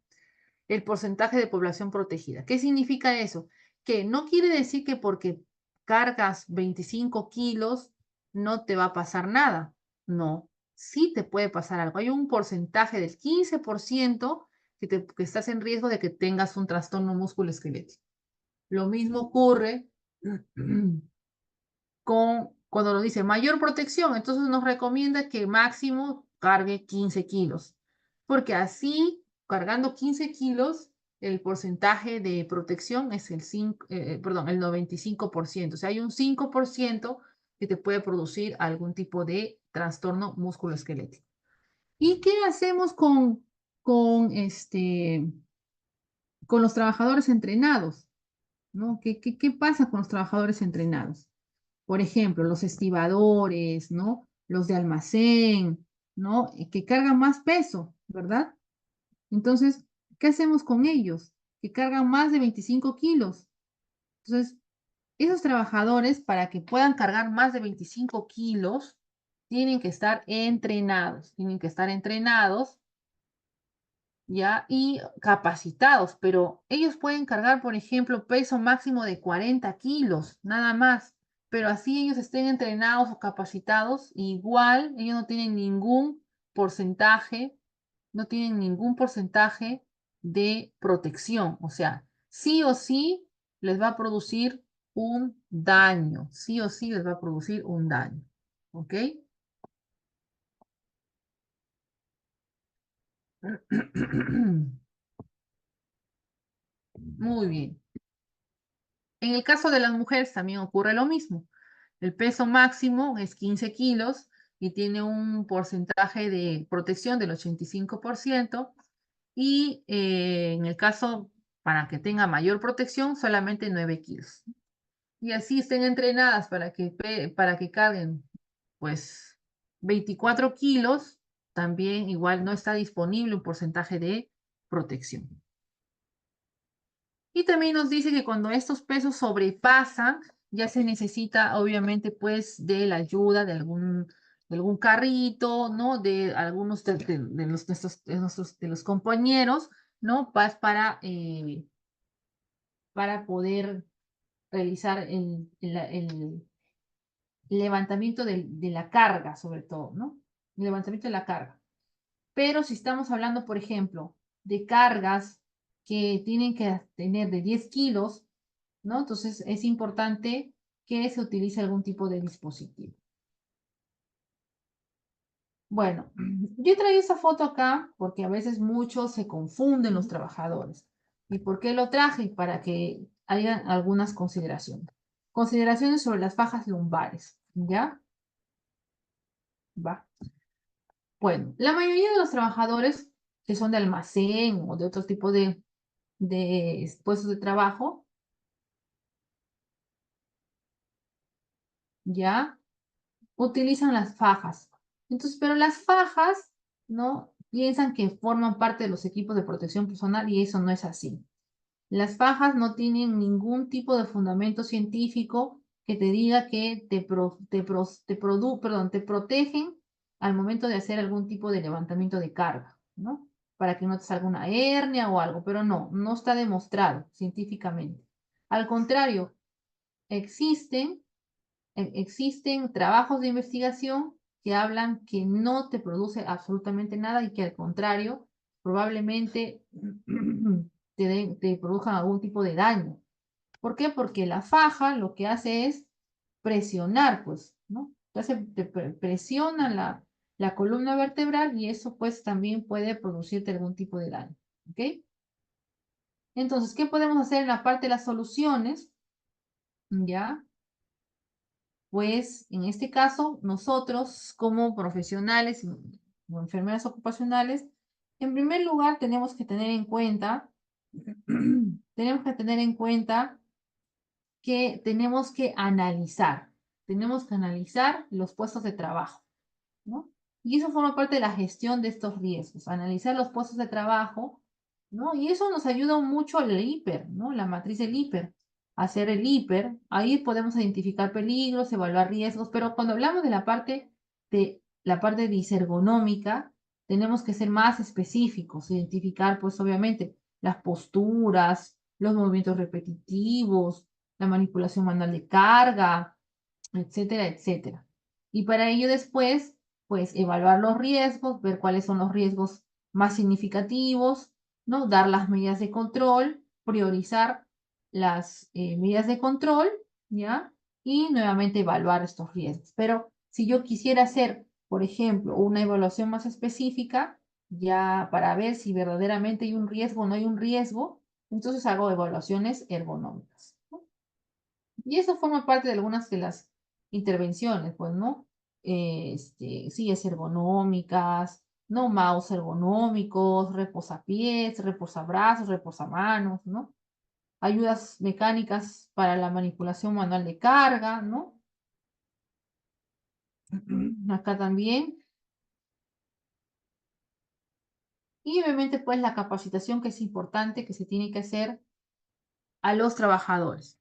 El porcentaje de población protegida. ¿Qué significa eso? Que no quiere decir que porque cargas 25 kilos no te va a pasar nada. No, sí te puede pasar algo. Hay un porcentaje del 15% que estás en riesgo de que tengas un trastorno musculoesquelético. Lo mismo ocurre cuando nos dice mayor protección, entonces nos recomienda que máximo cargue 15 kilos, porque así, cargando 15 kilos, el porcentaje de protección es el 95%. O sea, hay un 5% que te puede producir algún tipo de trastorno musculoesquelético. ¿Y qué hacemos con los trabajadores entrenados? ¿No? ¿Qué pasa con los trabajadores entrenados? Por ejemplo, los estibadores, ¿no? Los de almacén, ¿no? Que cargan más peso, ¿verdad? Entonces, ¿qué hacemos con ellos? Que cargan más de 25 kilos. Entonces, esos trabajadores, para que puedan cargar más de 25 kilos, tienen que estar entrenados, ¿ya? Y capacitados, pero ellos pueden cargar, por ejemplo, peso máximo de 40 kilos, nada más, pero así ellos estén entrenados o capacitados, igual ellos porcentaje, no tienen ningún porcentaje de protección, o sea, sí o sí les va a producir un daño, sí o sí les va a producir un daño, ¿ok? Muy bien. En el caso de las mujeres también ocurre lo mismo. El peso máximo es 15 kilos y tiene un porcentaje de protección del 85%. Y en el caso para que tenga mayor protección, solamente 9 kilos. Y así estén entrenadas para que carguen, pues, 24 kilos, también igual no está disponible un porcentaje de protección. Y también nos dice que cuando estos pesos sobrepasan, ya se necesita, obviamente, pues, de la ayuda de algún carrito, ¿no? De algunos de los compañeros, ¿no? Para poder realizar el levantamiento de la carga, sobre todo, ¿no? El levantamiento de la carga. Pero si estamos hablando, por ejemplo, de cargas que tienen que tener de 10 kilos, ¿no? Entonces es importante que se utilice algún tipo de dispositivo. Bueno, yo he traído esa foto acá porque a veces muchos se confunden los trabajadores. ¿Y por qué lo traje? Para que haya algunas consideraciones. Consideraciones sobre las fajas lumbares, ¿ya? Va. Bueno, la mayoría de los trabajadores que son de almacén o de otro tipo de puestos de trabajo, ¿ya? Utilizan las fajas. Entonces, pero las fajas, ¿no? Piensan que forman parte de los equipos de protección personal y eso no es así. Las fajas no tienen ningún tipo de fundamento científico que te diga que te protegen al momento de hacer algún tipo de levantamiento de carga, ¿no? Para que no te salga una hernia o algo, pero no, no está demostrado científicamente. Al contrario, existen existen trabajos de investigación que hablan que no te produce absolutamente nada y que al contrario, probablemente te produzcan algún tipo de daño. ¿Por qué? Porque la faja lo que hace es presionar, pues, ¿no? Presiona la columna vertebral y eso pues también puede producirte algún tipo de daño. ¿Ok? Entonces, ¿qué podemos hacer en la parte de las soluciones? ¿Ya? Pues en este caso, nosotros como profesionales o enfermeras ocupacionales, en primer lugar tenemos que tener en cuenta, tenemos que tener en cuenta que tenemos que analizar los puestos de trabajo, ¿no? Y eso forma parte de la gestión de estos riesgos, analizar los puestos de trabajo, ¿no? Y eso nos ayuda mucho al hiper, ¿no? La matriz del hiper, hacer el hiper, ahí podemos identificar peligros, evaluar riesgos, pero cuando hablamos de la parte disergonómica, tenemos que ser más específicos, identificar, pues obviamente, las posturas, los movimientos repetitivos, la manipulación manual de carga, etcétera, etcétera. Y para ello después, pues evaluar los riesgos, ver cuáles son los riesgos más significativos, ¿no? Dar las medidas de control, priorizar las medidas de control, ¿ya? Y nuevamente evaluar estos riesgos. Pero si yo quisiera hacer, por ejemplo, una evaluación más específica, ya para ver si verdaderamente hay un riesgo o no hay un riesgo, entonces hago evaluaciones ergonómicas, ¿no? Y eso forma parte de algunas de las intervenciones, pues, ¿no? Sillas ergonómicas, ¿no? Mouse ergonómicos, reposapiés, reposabrazos, reposamanos, ¿no? Ayudas mecánicas para la manipulación manual de carga, ¿no? Acá también. Y obviamente, pues, la capacitación que es importante, que se tiene que hacer a los trabajadores.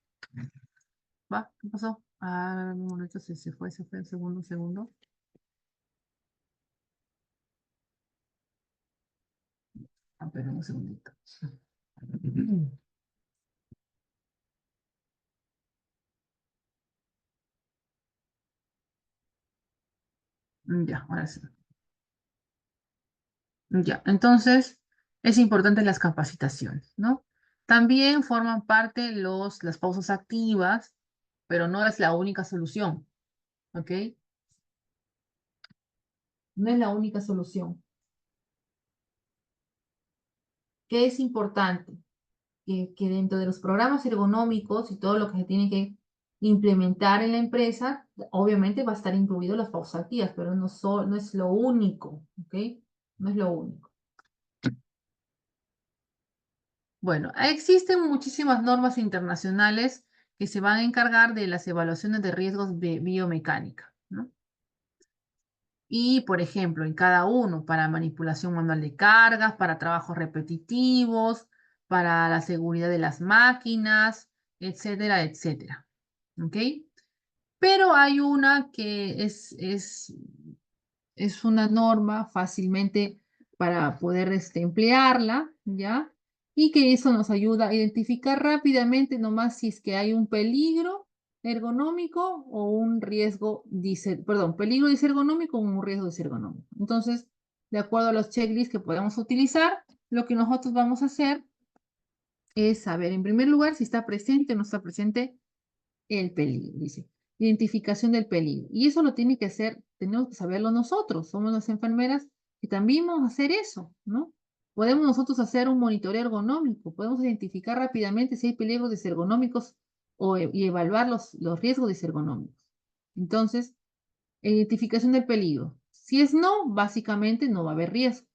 ¿Va? ¿Qué pasó? Ah, un momento, se fue, un segundo. Ah, pero un segundito. Ya, ahora sí. Ya, entonces es importante las capacitaciones, ¿no? También forman parte las pausas activas, pero no es la única solución, ¿ok? No es la única solución. ¿Qué es importante? Que dentro de los programas ergonómicos y todo lo que se tiene que implementar en la empresa, obviamente va a estar incluido las pausas activas, pero no es lo único, ¿ok? No es lo único. Bueno, existen muchísimas normas internacionales que se van a encargar de las evaluaciones de riesgos de biomecánica, ¿no? Y, por ejemplo, en cada uno, para manipulación manual de cargas, para trabajos repetitivos, para la seguridad de las máquinas, etcétera, etcétera. ¿Ok? Pero hay una que es una norma fácilmente para poder emplearla, ¿ya? Y que eso nos ayuda a identificar rápidamente nomás si es que hay un peligro ergonómico o un riesgo, perdón, peligro disergonómico o un riesgo disergonómico. Entonces, de acuerdo a los checklists que podemos utilizar, lo que nosotros vamos a hacer es saber, en primer lugar, si está presente o no está presente el peligro, dice. Identificación del peligro. Y eso lo tiene que hacer, tenemos que saberlo nosotros. Somos las enfermeras y también vamos a hacer eso, ¿no? Podemos nosotros hacer un monitoreo ergonómico, podemos identificar rápidamente si hay peligros disergonómicos y evaluar los riesgos disergonómicos. Entonces, identificación del peligro. Si es no, básicamente no va a haber riesgo.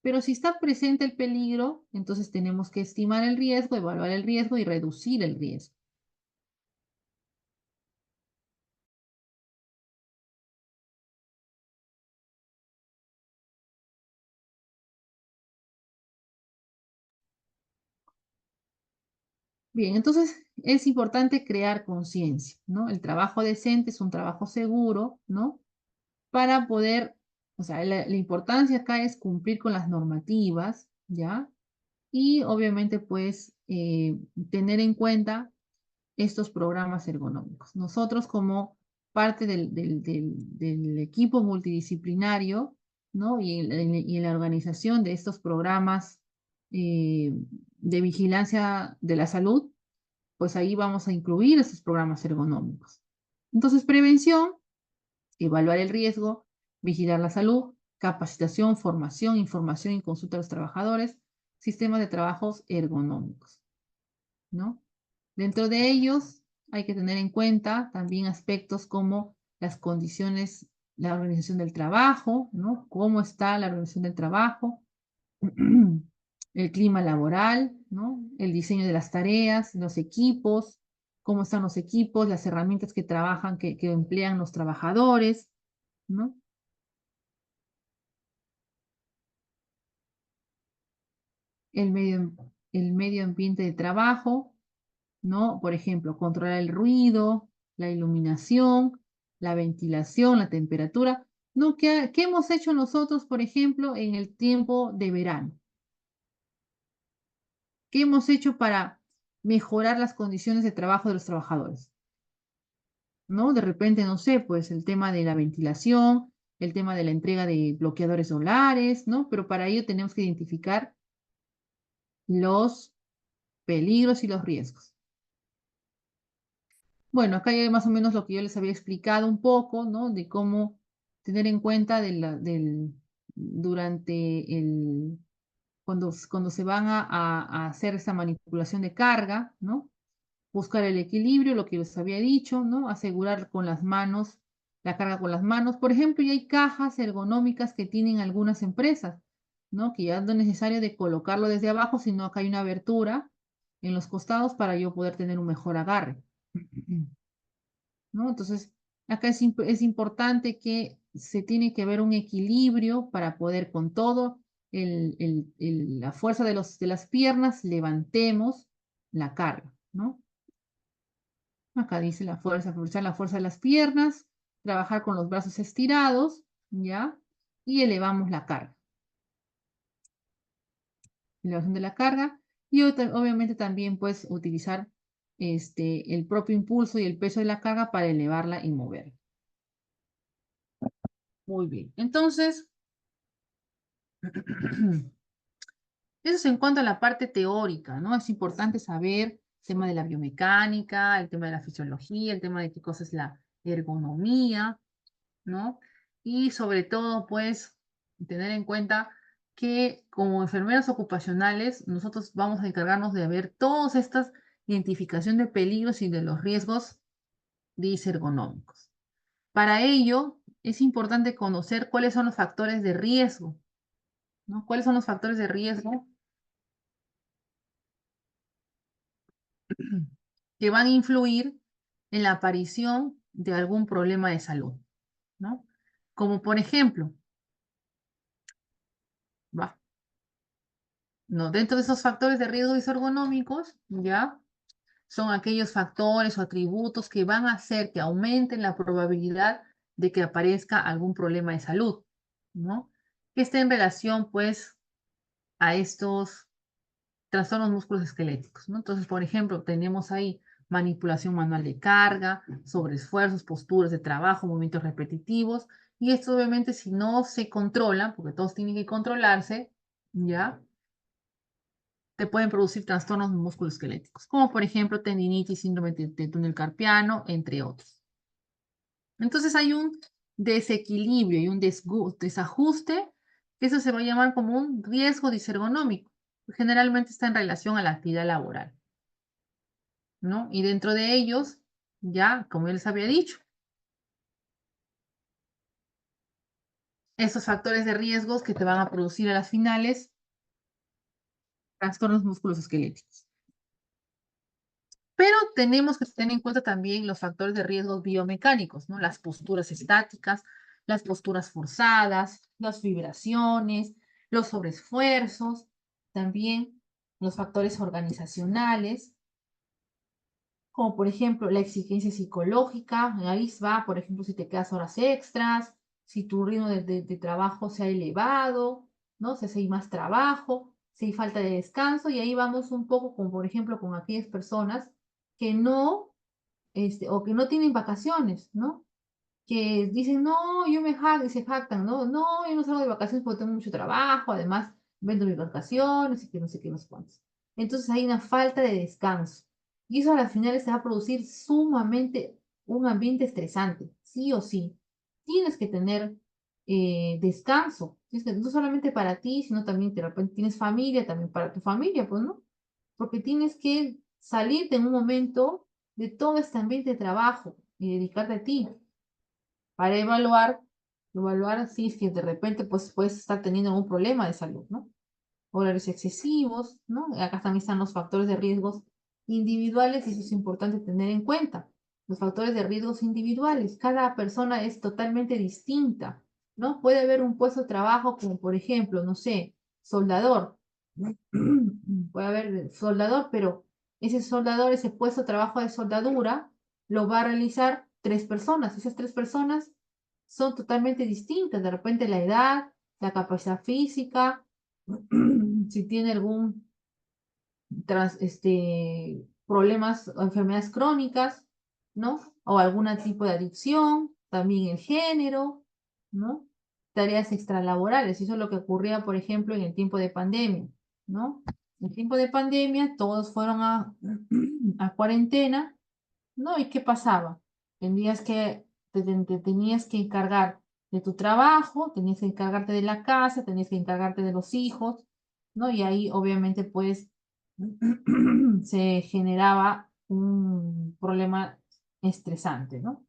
Pero si está presente el peligro, entonces tenemos que estimar el riesgo, evaluar el riesgo y reducir el riesgo. Bien, entonces es importante crear conciencia, ¿no? El trabajo decente es un trabajo seguro, ¿no? Para poder, o sea, la importancia acá es cumplir con las normativas, ¿ya? Y obviamente, pues, tener en cuenta estos programas ergonómicos. Nosotros como parte del equipo multidisciplinario, ¿no? Y en la organización de estos programas de vigilancia de la salud, pues ahí vamos a incluir esos programas ergonómicos. Entonces, prevención, evaluar el riesgo, vigilar la salud, capacitación, formación, información y consulta a los trabajadores, sistemas de trabajos ergonómicos, ¿no? Dentro de ellos hay que tener en cuenta también aspectos como las condiciones, la organización del trabajo, ¿no? Cómo está la organización del trabajo, el clima laboral, ¿no? El diseño de las tareas, los equipos, cómo están los equipos, las herramientas que trabajan, que emplean los trabajadores, ¿no? El medio, el medio ambiente de trabajo, ¿no? Por ejemplo, controlar el ruido, la iluminación, la ventilación, la temperatura, ¿no? ¿Qué hemos hecho nosotros, por ejemplo, en el tiempo de verano? ¿Qué hemos hecho para mejorar las condiciones de trabajo de los trabajadores? ¿No? De repente, no sé, pues el tema de la ventilación, el tema de la entrega de bloqueadores solares, ¿no? Pero para ello tenemos que identificar los peligros y los riesgos. Bueno, acá hay más o menos lo que yo les había explicado un poco, ¿no? De cómo tener en cuenta durante cuando se van a hacer esa manipulación de carga, ¿no? Buscar el equilibrio, lo que les había dicho, ¿no? Asegurar con las manos, la carga con las manos. Por ejemplo, ya hay cajas ergonómicas que tienen algunas empresas, ¿no? Que ya no es necesario de colocarlo desde abajo, sino acá hay una abertura en los costados para yo poder tener un mejor agarre, ¿no? Entonces, acá es importante que se tiene que ver un equilibrio para poder con todo la fuerza de las piernas levantemos la carga, ¿no? Acá dice la fuerza, aprovechar la fuerza de las piernas, trabajar con los brazos estirados, ¿ya? Y elevamos la carga. Elevación de la carga. Y obviamente también puedes utilizar el propio impulso y el peso de la carga para elevarla y moverla. Muy bien. Entonces, eso es en cuanto a la parte teórica, ¿no? Es importante saber el tema de la biomecánica, el tema de la fisiología, el tema de qué cosa es la ergonomía, ¿no? Y sobre todo, pues, tener en cuenta que como enfermeras ocupacionales, nosotros vamos a encargarnos de ver todas estas identificación de peligros y de los riesgos disergonómicos. Para ello, es importante conocer cuáles son los factores de riesgo, ¿no? ¿Cuáles son los factores de riesgo que van a influir en la aparición de algún problema de salud, ¿no? Como por ejemplo, va, no, dentro de esos factores de riesgo isorgonómicos, ¿ya? Son aquellos factores o atributos que van a hacer que aumenten la probabilidad de que aparezca algún problema de salud, ¿no? Que esté en relación, pues, a estos trastornos musculoesqueléticos, ¿no? Entonces, por ejemplo, tenemos ahí manipulación manual de carga, sobreesfuerzos, posturas de trabajo, movimientos repetitivos, y esto obviamente si no se controla, porque todos tienen que controlarse, ¿ya? Te pueden producir trastornos musculoesqueléticos, como por ejemplo tendinitis, síndrome de túnel carpiano, entre otros. Entonces hay un desequilibrio y un desajuste, que eso se va a llamar como un riesgo disergonómico. Generalmente está en relación a la actividad laboral, ¿no? Y dentro de ellos, ya, como yo les había dicho, esos factores de riesgos que te van a producir a las finales trastornos musculoesqueléticos. Pero tenemos que tener en cuenta también los factores de riesgos biomecánicos, ¿no? Las posturas estáticas, las posturas forzadas, las vibraciones, los sobreesfuerzos, también los factores organizacionales, como por ejemplo la exigencia psicológica, ahí va, por ejemplo, si te quedas horas extras, si tu ritmo de trabajo se ha elevado, ¿no? Si hay más trabajo, si hay falta de descanso, y ahí vamos un poco con, por ejemplo, con aquellas personas que no, o que no tienen vacaciones, ¿no? Que dicen, no, yo me jacto, y se jactan, ¿no? No, yo no salgo de vacaciones porque tengo mucho trabajo, además vendo mis vacaciones y que no sé qué, no sé cuántos. Entonces hay una falta de descanso. Y eso a las finales se va a producir sumamente un ambiente estresante, sí o sí. Tienes que tener descanso, no solamente para ti, sino también de repente tienes familia, también para tu familia, pues, ¿no? Porque tienes que salirte en un momento de todo este ambiente de trabajo y dedicarte a ti para evaluar si es que de repente pues puedes estar teniendo algún problema de salud, ¿no? Horarios excesivos, ¿no? Acá también están los factores de riesgos individuales y eso es importante tener en cuenta. Los factores de riesgos individuales. Cada persona es totalmente distinta, ¿no? Puede haber un puesto de trabajo como por ejemplo, no sé, soldador. Puede haber soldador, pero ese soldador, ese puesto de trabajo de soldadura, lo va a realizar tres personas. Esas tres personas son totalmente distintas. De repente la edad, la capacidad física, si tiene algún problemas o enfermedades crónicas, ¿no? O algún tipo de adicción, también el género, ¿no? Tareas extralaborales. Eso es lo que ocurría, por ejemplo, en el tiempo de pandemia, ¿no? En el tiempo de pandemia todos fueron a cuarentena, ¿no? ¿Y qué pasaba? Tendrías que, te tenías que encargar de tu trabajo, tenías que encargarte de la casa, tenías que encargarte de los hijos, ¿no? Y ahí obviamente pues se generaba un problema estresante, ¿no?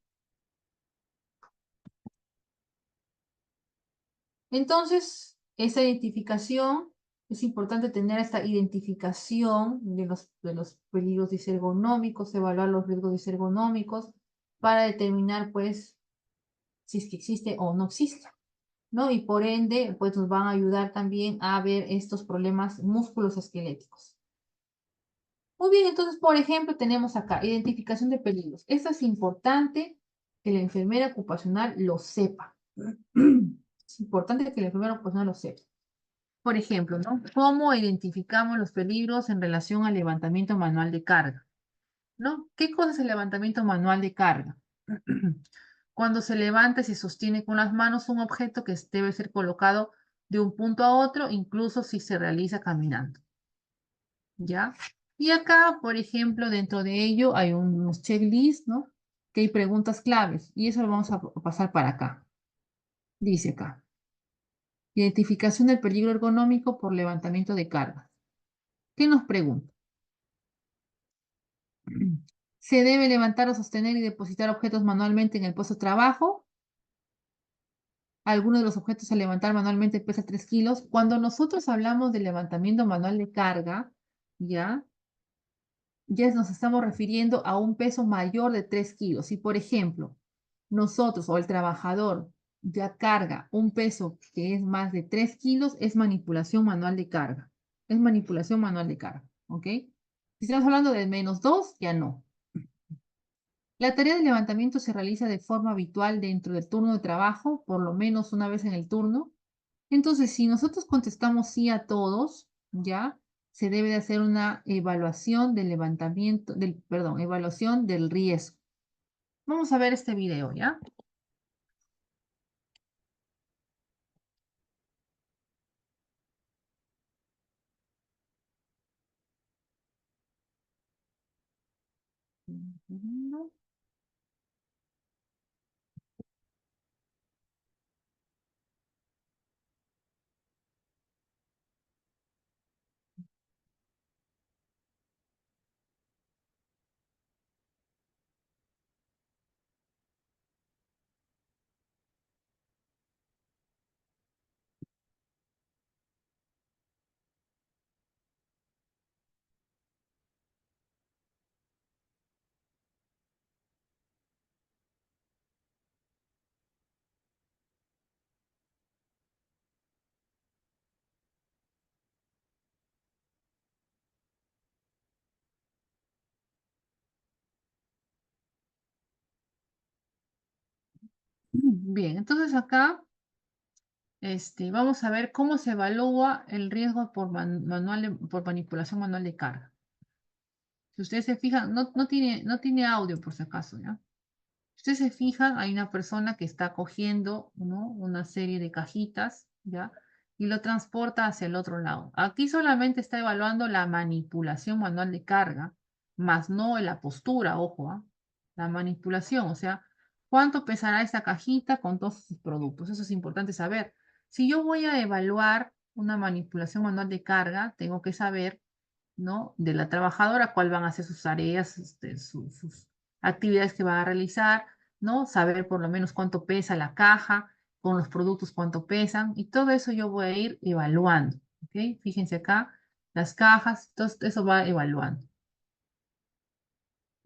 Entonces, esa identificación, es importante tener esta identificación de los peligros disergonómicos, evaluar los riesgos disergonómicos para determinar pues si es que existe o no existe, ¿no? Y por ende, pues nos van a ayudar también a ver estos problemas músculos esqueléticos. Muy bien, entonces, por ejemplo, tenemos acá identificación de peligros. Esto es importante que la enfermera ocupacional lo sepa. Es importante que la enfermera ocupacional lo sepa. Por ejemplo, ¿no? ¿Cómo identificamos los peligros en relación al levantamiento manual de carga? ¿No? ¿Qué cosa es el levantamiento manual de carga? Cuando se levanta y se sostiene con las manos un objeto que debe ser colocado de un punto a otro, incluso si se realiza caminando. ¿Ya? Y acá, por ejemplo, dentro de ello hay unos checklists, ¿no? Que hay preguntas claves y eso lo vamos a pasar para acá. Dice acá, identificación del peligro ergonómico por levantamiento de cargas. ¿Qué nos pregunta? ¿Se debe levantar o sostener y depositar objetos manualmente en el puesto de trabajo? Alguno de los objetos a levantar manualmente pesa 3 kilos. Cuando nosotros hablamos de levantamiento manual de carga, ¿ya? ya nos estamos refiriendo a un peso mayor de 3 kilos. Si, por ejemplo, nosotros o el trabajador ya carga un peso que es más de 3 kilos, es manipulación manual de carga. Es manipulación manual de carga, ¿ok? Si estamos hablando de -2, ya no. La tarea de levantamiento se realiza de forma habitual dentro del turno de trabajo, por lo menos una vez en el turno. Entonces, si nosotros contestamos sí a todos, ya se debe de hacer una evaluación del levantamiento, perdón, evaluación del riesgo. Vamos a ver este video, ¿ya? Bien, entonces acá vamos a ver cómo se evalúa el riesgo por, por manipulación manual de carga. Si ustedes se fijan, no tiene audio por si acaso, ¿ya? Si ustedes se fijan, hay una persona que está cogiendo, ¿no?, una serie de cajitas, ¿ya? Y lo transporta hacia el otro lado. Aquí solamente está evaluando la manipulación manual de carga, más no la postura, ojo, ¿ah? La manipulación, o sea, ¿cuánto pesará esta cajita con todos sus productos? Eso es importante saber. Si yo voy a evaluar una manipulación manual de carga, tengo que saber, ¿no?, de la trabajadora, cuál van a ser sus tareas, sus actividades que va a realizar, ¿no? Saber por lo menos cuánto pesa la caja, con los productos cuánto pesan, y todo eso yo voy a ir evaluando, ¿ok? Fíjense acá, las cajas, todo eso va evaluando,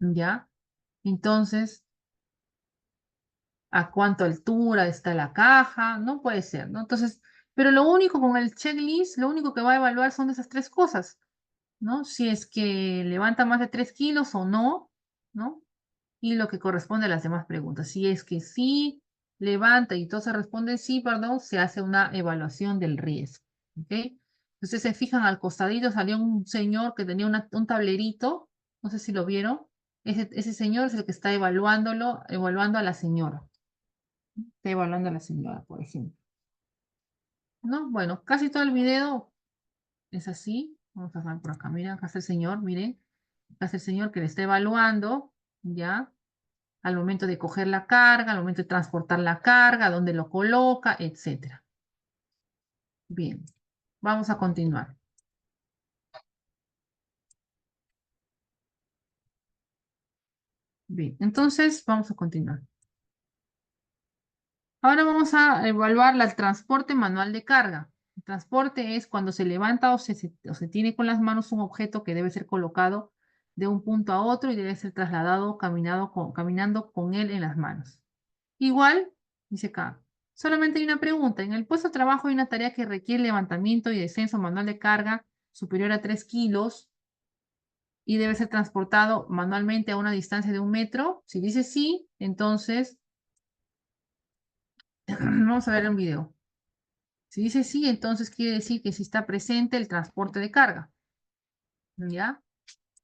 ¿ya? Entonces, ¿a cuánta altura está la caja? No puede ser, ¿no? Entonces, pero lo único con el checklist, lo único que va a evaluar son esas tres cosas, ¿no? Si es que levanta más de 3 kilos o no, ¿no? Y lo que corresponde a las demás preguntas. Si es que sí levanta y todo se responde sí, perdón, se hace una evaluación del riesgo, ¿ok? Ustedes se fijan, al costadito salió un señor que tenía un tablerito, no sé si lo vieron. Ese señor es el que está evaluando a la señora. Está evaluando a la señora, por ejemplo. ¿No? Bueno, casi todo el video es así. Vamos a ver por acá. Mira, acá está el señor, miren. Acá está el señor que le está evaluando, ¿ya? Al momento de coger la carga, al momento de transportar la carga, dónde lo coloca, etcétera. Bien, vamos a continuar. Bien, entonces vamos a continuar. Ahora vamos a evaluar el transporte manual de carga. El transporte es cuando se levanta o se tiene con las manos un objeto que debe ser colocado de un punto a otro y debe ser trasladado caminando con él en las manos. Igual, dice acá, solamente hay una pregunta. En el puesto de trabajo hay una tarea que requiere levantamiento y descenso manual de carga superior a 3 kilos y debe ser transportado manualmente a una distancia de 1 metro. Si dice sí, entonces vamos a ver un video. Si dice sí, entonces quiere decir que sí está presente el transporte de carga. ¿Ya?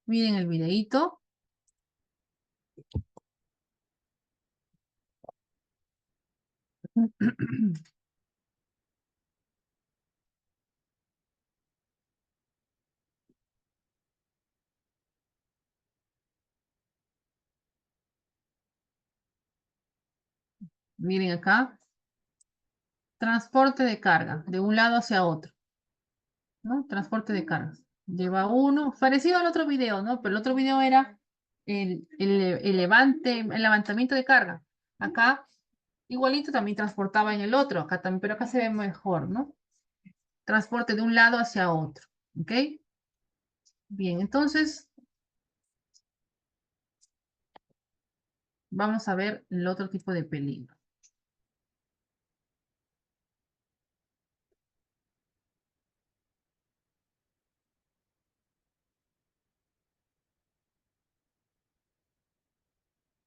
Miren el videíto. Miren acá. Transporte de carga, de un lado hacia otro, ¿no? Transporte de cargas. Lleva uno, parecido al otro video, ¿no? Pero el otro video era el levantamiento de carga. Acá, igualito también transportaba en el otro, acá también, pero acá se ve mejor, ¿no? Transporte de un lado hacia otro, ¿ok? Bien, entonces, vamos a ver el otro tipo de peligro.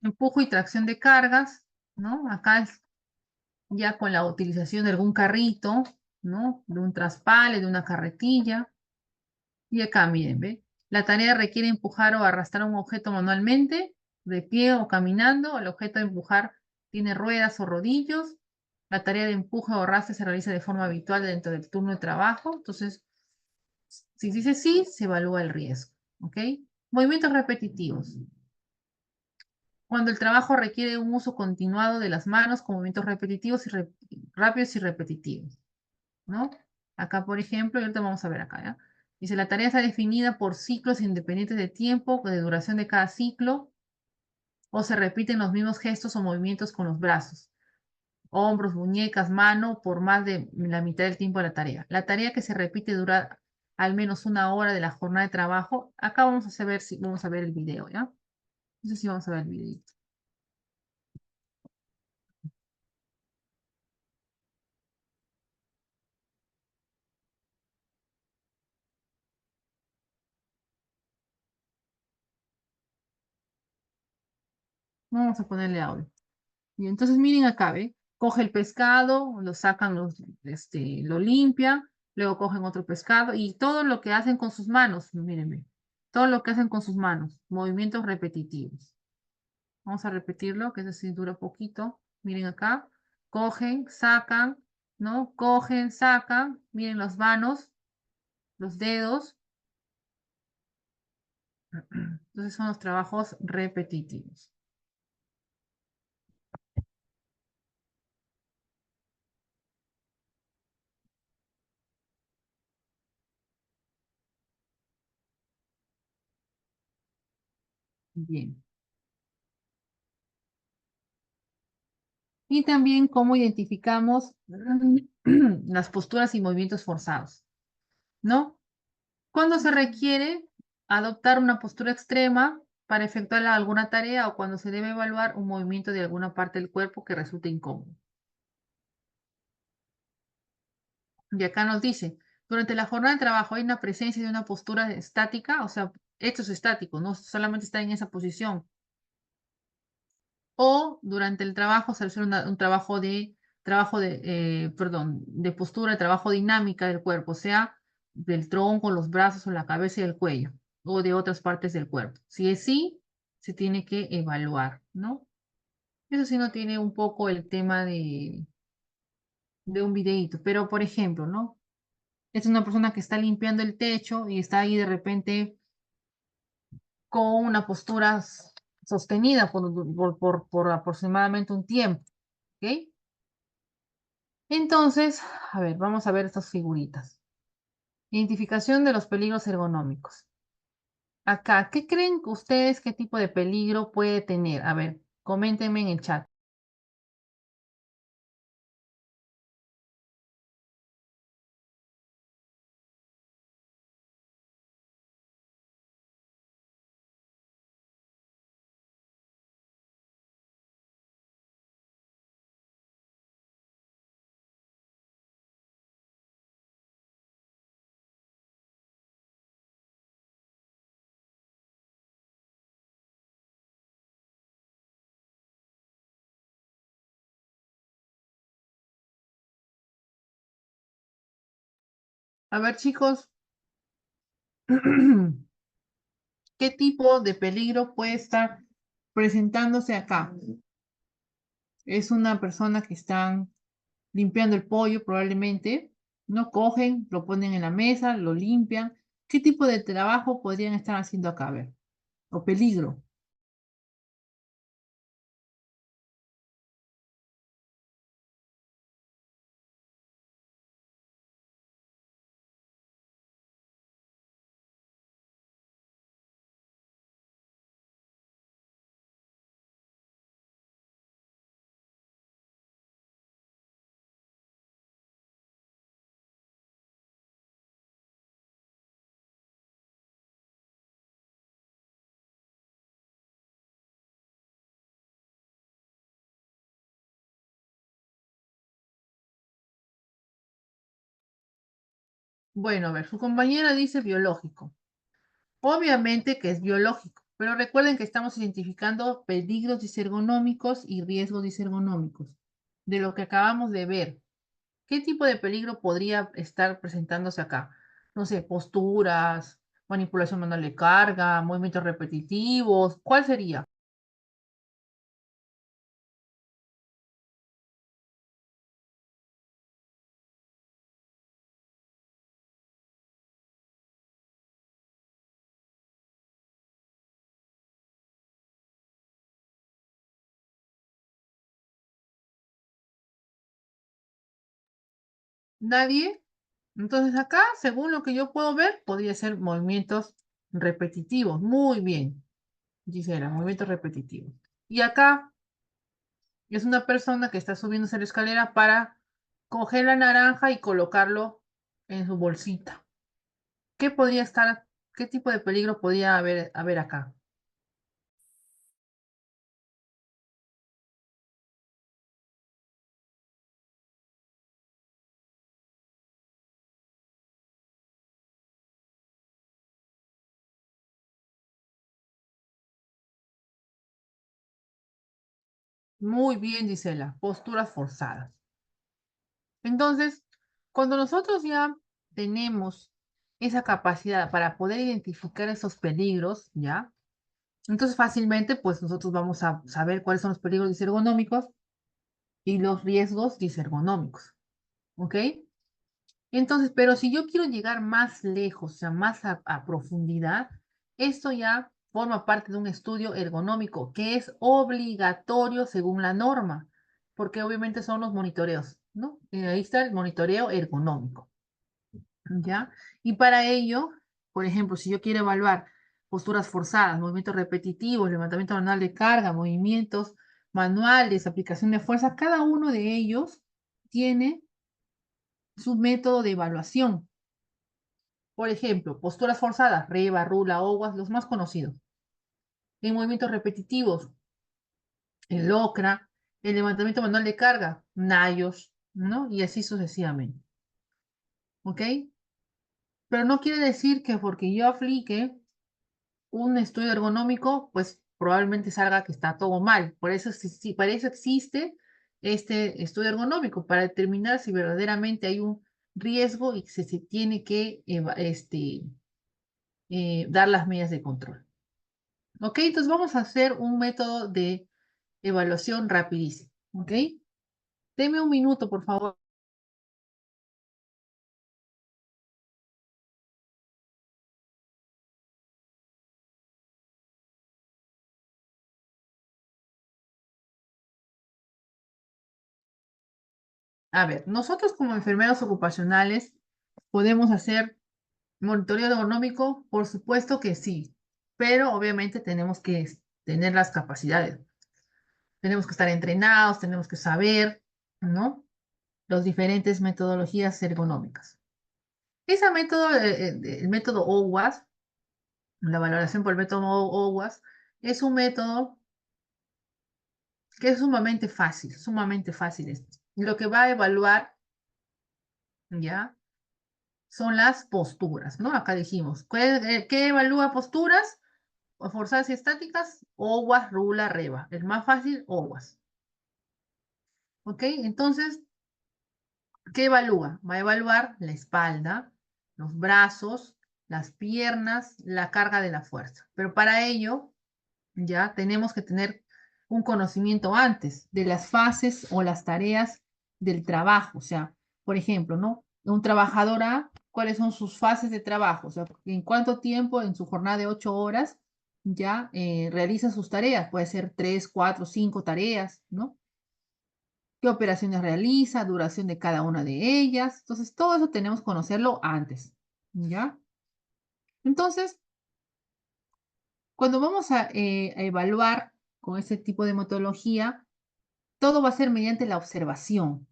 Empujo y tracción de cargas, ¿no? Acá es ya con la utilización de algún carrito, ¿no? De un traspale, de una carretilla. Y acá, miren, ¿ve? La tarea requiere empujar o arrastrar un objeto manualmente, de pie o caminando. El objeto de empujar tiene ruedas o rodillos. La tarea de empuje o arrastre se realiza de forma habitual dentro del turno de trabajo. Entonces, si dice sí, se evalúa el riesgo, ¿ok? Movimientos repetitivos. Cuando el trabajo requiere un uso continuado de las manos con movimientos repetitivos y rápidos y repetitivos, ¿no? Acá, por ejemplo, y ahorita vamos a ver acá, ¿ya? Dice, la tarea está definida por ciclos independientes de tiempo, de duración de cada ciclo, o se repiten los mismos gestos o movimientos con los brazos, hombros, muñecas, mano, por más de la mitad del tiempo de la tarea. La tarea que se repite dura al menos una hora de la jornada de trabajo. Acá vamos a ver si vamos a ver el video, ¿ya? No sé si vamos a ver el video. Vamos a ponerle audio. Y entonces miren acá, ¿ve? Coge el pescado, lo sacan, lo limpian, luego cogen otro pescado y todo lo que hacen con sus manos, mírenme, todo lo que hacen con sus manos, movimientos repetitivos. Vamos a repetirlo, que eso sí dura poquito. Miren acá, cogen, sacan, ¿no? Cogen, sacan, miren las manos, los dedos. Entonces son los trabajos repetitivos. Bien. Y también cómo identificamos las posturas y movimientos forzados, ¿no? Cuando se requiere adoptar una postura extrema para efectuar alguna tarea o cuando se debe evaluar un movimiento de alguna parte del cuerpo que resulte incómodo. Y acá nos dice, durante la jornada de trabajo hay una presencia de una postura estática, o sea, hechos estáticos, no solamente está en esa posición. O durante el trabajo se hace un perdón, de postura, de trabajo dinámica del cuerpo, o sea, del tronco, los brazos o la cabeza y el cuello, o de otras partes del cuerpo. Si es sí, se tiene que evaluar, ¿no? Eso sí no tiene un poco el tema de un videíto, pero por ejemplo, ¿no? Es una persona que está limpiando el techo y está ahí de repente con una postura sostenida por aproximadamente un tiempo, ¿ok? Entonces, a ver, vamos a ver estas figuritas. Identificación de los peligros ergonómicos. Acá, ¿qué creen ustedes qué tipo de peligro puede tener? A ver, coméntenme en el chat. A ver, chicos, ¿qué tipo de peligro puede estar presentándose acá? Es una persona que están limpiando el pollo, probablemente. No cogen, lo ponen en la mesa, lo limpian. ¿Qué tipo de trabajo podrían estar haciendo acá? A ver, o peligro. Bueno, a ver, su compañera dice biológico. Obviamente que es biológico, pero recuerden que estamos identificando peligros disergonómicos y riesgos disergonómicos de lo que acabamos de ver. ¿Qué tipo de peligro podría estar presentándose acá? No sé, posturas, manipulación manual de carga, movimientos repetitivos. ¿Cuál sería? ¿Nadie? Entonces acá, según lo que yo puedo ver, podría ser movimientos repetitivos. Muy bien, Gisela, movimientos repetitivos. Y acá es una persona que está subiéndose la escalera para coger la naranja y colocarlo en su bolsita. ¿Qué podría estar, qué tipo de peligro podría haber acá? Muy bien, Gisela, posturas forzadas. Entonces, cuando nosotros ya tenemos esa capacidad para poder identificar esos peligros, ¿ya? Entonces fácilmente, pues nosotros vamos a saber cuáles son los peligros disergonómicos y los riesgos disergonómicos, ¿ok? Entonces, pero si yo quiero llegar más lejos, o sea, más a profundidad, esto ya forma parte de un estudio ergonómico que es obligatorio según la norma, porque obviamente son los monitoreos, ¿no? Ahí está el monitoreo ergonómico, ¿ya? Y para ello, por ejemplo, si yo quiero evaluar posturas forzadas, movimientos repetitivos, levantamiento manual de carga, movimientos manuales, aplicación de fuerza, cada uno de ellos tiene su método de evaluación. Por ejemplo, posturas forzadas, reba, rula, oguas, los más conocidos. En movimientos repetitivos, el locra, el levantamiento manual de carga, nayos, ¿no? Y así sucesivamente. ¿Ok? Pero no quiere decir que porque yo aplique un estudio ergonómico, pues probablemente salga que está todo mal. Por eso, para eso existe este estudio ergonómico, para determinar si verdaderamente hay un riesgo y se tiene que dar las medidas de control. ¿Ok? Entonces vamos a hacer un método de evaluación rapidísimo. ¿Ok? Deme un minuto, por favor. A ver, nosotros como enfermeros ocupacionales podemos hacer monitoreo ergonómico, por supuesto que sí, pero obviamente tenemos que tener las capacidades. Tenemos que estar entrenados, tenemos que saber, ¿no? Las diferentes metodologías ergonómicas. Ese método, el método OWASP, la valoración por el método OWASP, es un método que es sumamente fácil esto. Lo que va a evaluar, ¿ya? Son las posturas, ¿no? Acá dijimos, ¿qué evalúa posturas? O forzadas y estáticas, OWASP, rula, reba. El más fácil, OWASP. ¿Ok? Entonces, ¿qué evalúa? Va a evaluar la espalda, los brazos, las piernas, la carga de la fuerza. Pero para ello, ya tenemos que tener un conocimiento antes de las fases o las tareas del trabajo. O sea, por ejemplo, ¿no? Un trabajador A, ¿cuáles son sus fases de trabajo? O sea, en cuánto tiempo en su jornada de 8 horas ya realiza sus tareas. Puede ser 3, 4, 5 tareas, ¿no? ¿Qué operaciones realiza? Duración de cada una de ellas. Entonces, todo eso tenemos que conocerlo antes, ¿ya? Entonces, cuando vamos a evaluar con este tipo de metodología, todo va a ser mediante la observación,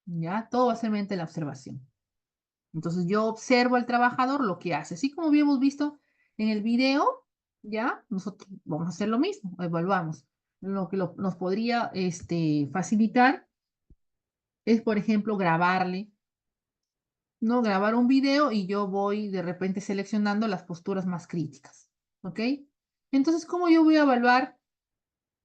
¿ya? Todo va a ser mediante la observación. Entonces yo observo al trabajador lo que hace. Así como habíamos visto en el video, ¿ya? Nosotros vamos a hacer lo mismo, evaluamos. Lo que nos podría facilitar es, por ejemplo, grabarle ¿no? Grabar un video y yo voy de repente seleccionando las posturas más críticas, ¿ok? Entonces, ¿cómo yo voy a evaluar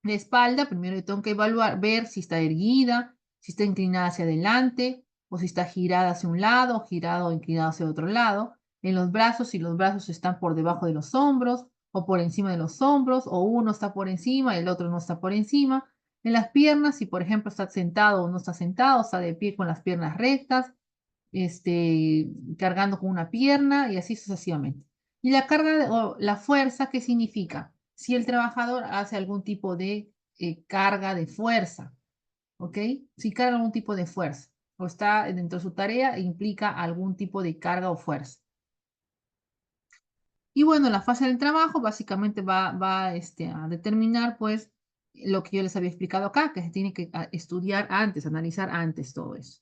la espalda? Primero yo tengo que evaluar, ver si está erguida, si está inclinada hacia adelante, o si está girada hacia un lado, o girado o inclinado hacia otro lado. En los brazos, si los brazos están por debajo de los hombros, o por encima de los hombros, o uno está por encima y el otro no está por encima. En las piernas, si por ejemplo está sentado o no está sentado, está de pie con las piernas rectas, cargando con una pierna y así sucesivamente. Y la carga o la fuerza, ¿qué significa? Si el trabajador hace algún tipo de carga de fuerza, ¿ok? Si carga algún tipo de fuerza o está dentro de su tarea, implica algún tipo de carga o fuerza. Y bueno, la fase del trabajo básicamente va a determinar pues lo que yo les había explicado acá, que se tiene que estudiar antes, analizar antes todo eso.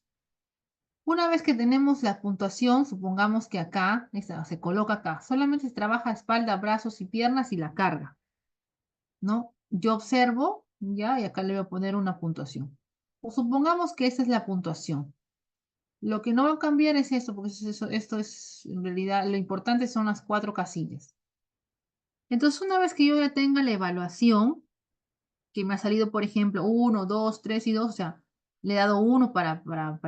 Una vez que tenemos la puntuación, supongamos que acá, se coloca acá, solamente se trabaja espalda, brazos y piernas y la carga, ¿no? Yo observo, ya, y acá le voy a poner una puntuación. O supongamos que esta es la puntuación. Lo que no va a cambiar es esto, porque esto es, en realidad, lo importante son las 4 casillas. Entonces, una vez que yo ya tenga la evaluación, que me ha salido, por ejemplo, 1, 2, 3 y 2, o sea, le he dado 1 para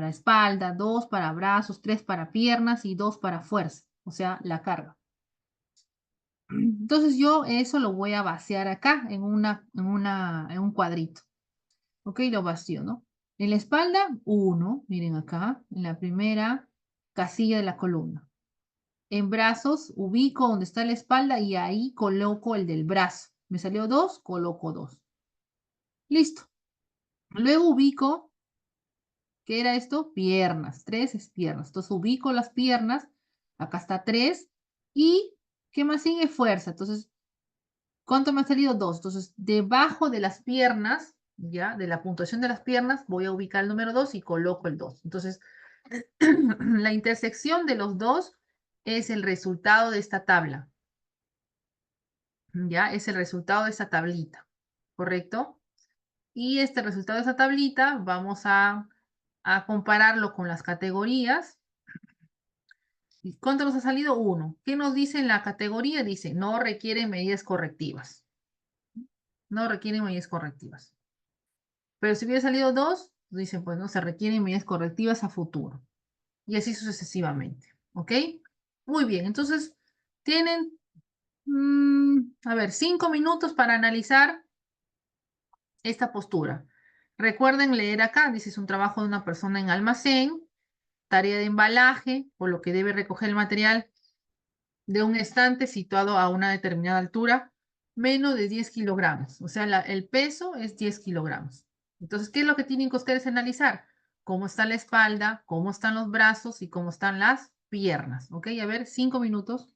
espalda, 2 para brazos, 3 para piernas y 2 para fuerza, o sea, la carga. Entonces yo eso lo voy a vaciar acá en un cuadrito. Ok, lo vacío, ¿no? En la espalda, 1, miren acá, en la primera casilla de la columna. En brazos, ubico donde está la espalda y ahí coloco el del brazo. Me salió 2, coloco 2. Listo. Luego ubico, ¿qué era esto? Piernas. 3 es piernas. Entonces ubico las piernas. Acá está 3. ¿Y qué más sigue? Fuerza. Entonces, ¿cuánto me ha salido? 2. Entonces, debajo de las piernas, ya, de la puntuación de las piernas, voy a ubicar el número 2 y coloco el 2. Entonces, la intersección de los dos es el resultado de esta tabla. Ya, es el resultado de esta tablita. ¿Correcto? Y este resultado de esta tablita vamos a compararlo con las categorías. ¿Y cuánto nos ha salido? 1. ¿Qué nos dice en la categoría? Dice, no requiere medidas correctivas. No requieren medidas correctivas. Pero si hubiera salido 2, dicen, pues no se requieren medidas correctivas a futuro. Y así sucesivamente. ¿Ok? Muy bien, entonces tienen, a ver, 5 minutos para analizar esta postura. Recuerden leer acá, dice, es un trabajo de una persona en almacén, tarea de embalaje, por lo que debe recoger el material de un estante situado a una determinada altura, menos de 10 kilogramos. O sea, el peso es 10 kilogramos. Entonces, ¿qué es lo que tienen que ustedes analizar? Cómo está la espalda, cómo están los brazos y cómo están las piernas. ¿Ok? A ver, 5 minutos.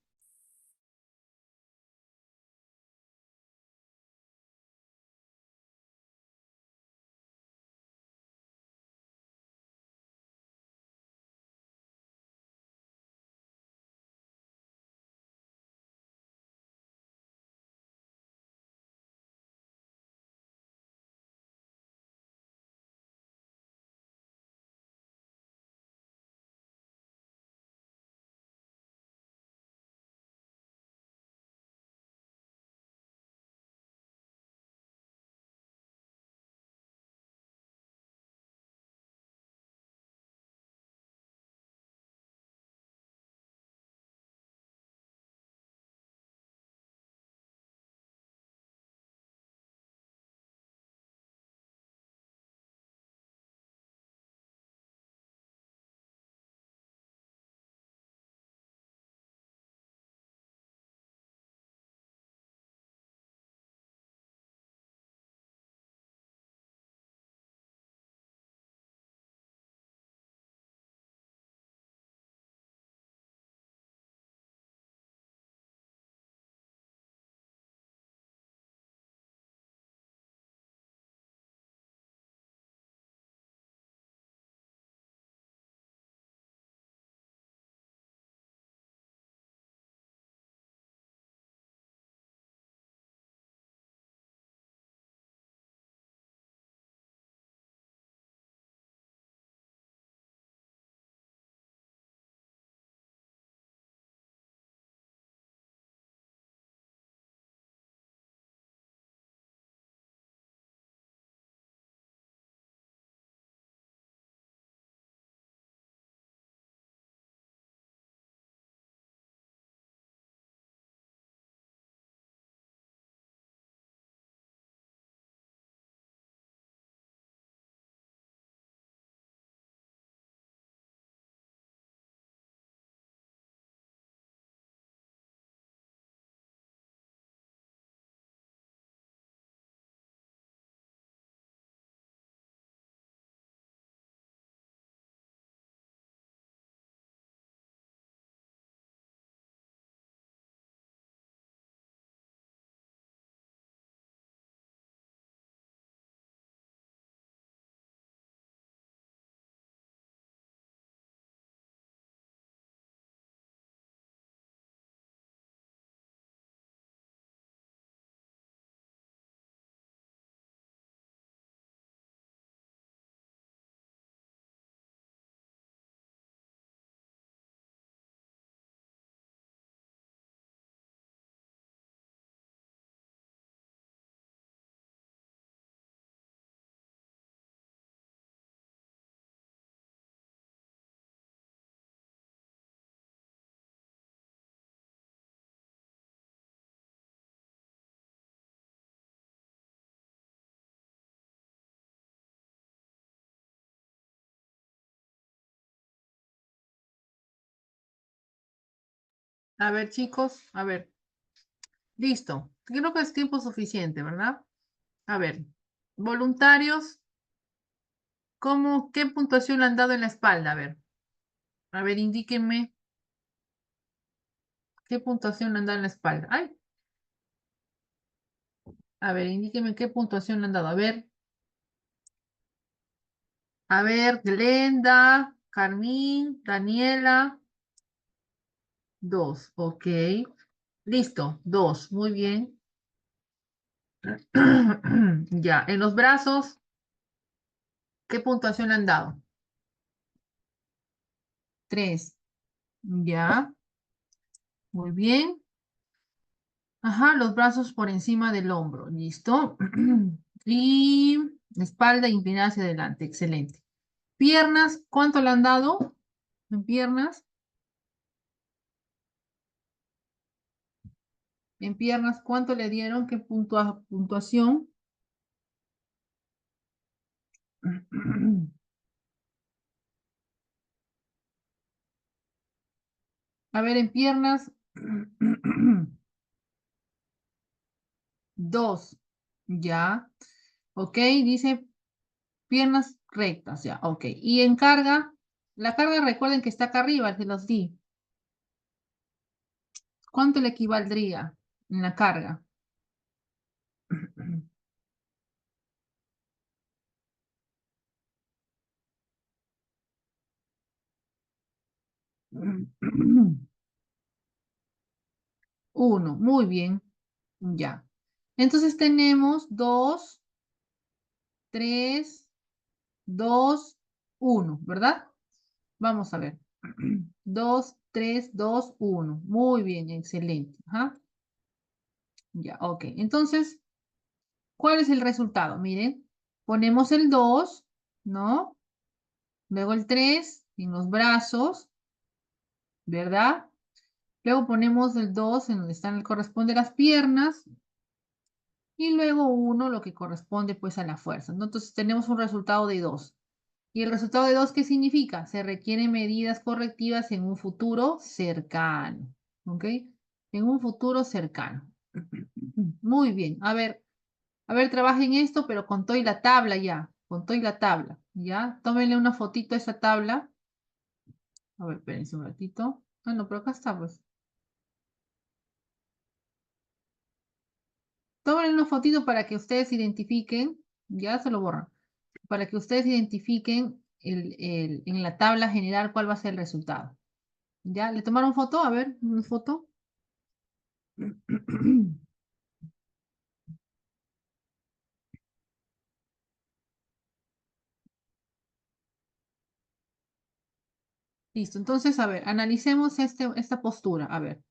A ver, chicos, a ver, listo. Creo que es tiempo suficiente, ¿verdad? A ver, voluntarios, qué puntuación le han dado en la espalda? A ver, indíquenme qué puntuación le han dado en la espalda. Ay, a ver, indíquenme qué puntuación le han dado. A ver, Glenda, Carmín, Daniela, dos, ok. Listo, dos, muy bien. Ya, en los brazos, ¿qué puntuación le han dado? Tres, ya, muy bien. Ajá, los brazos por encima del hombro, listo. Y espalda inclinada hacia adelante, excelente. Piernas, ¿cuánto le han dado? En piernas, ¿cuánto le dieron? ¿Qué puntuación? A ver, en piernas, dos, ya. Ok, dice piernas rectas, ya, ok. Y en carga, la carga recuerden que está acá arriba, se los di. ¿Cuánto le equivaldría en la carga? Uno, muy bien, ya. Entonces tenemos dos, tres, dos, uno, ¿verdad? Vamos a ver. Dos, tres, dos, uno. Muy bien, excelente. Ajá. Ya, ok. Entonces, ¿cuál es el resultado? Miren, ponemos el 2, ¿no? Luego el 3 en los brazos, ¿verdad? Luego ponemos el 2 en donde están, corresponde las piernas. Y luego uno lo que corresponde pues a la fuerza, ¿no? Entonces tenemos un resultado de 2. ¿Y el resultado de 2 qué significa? Se requieren medidas correctivas en un futuro cercano, ¿ok? En un futuro cercano. Muy bien. A ver, trabajen esto, pero con todo y la tabla ya, con todo y la tabla, ¿ya? Tómenle una fotito a esa tabla. A ver, espérense un ratito. Ah, no, pero acá está, pues. Tómenle una fotito para que ustedes identifiquen, ya se lo borran, para que ustedes identifiquen en la tabla general cuál va a ser el resultado. ¿Ya? ¿Le tomaron foto? A ver, una foto. Listo, entonces, a ver, analicemos esta postura. A ver.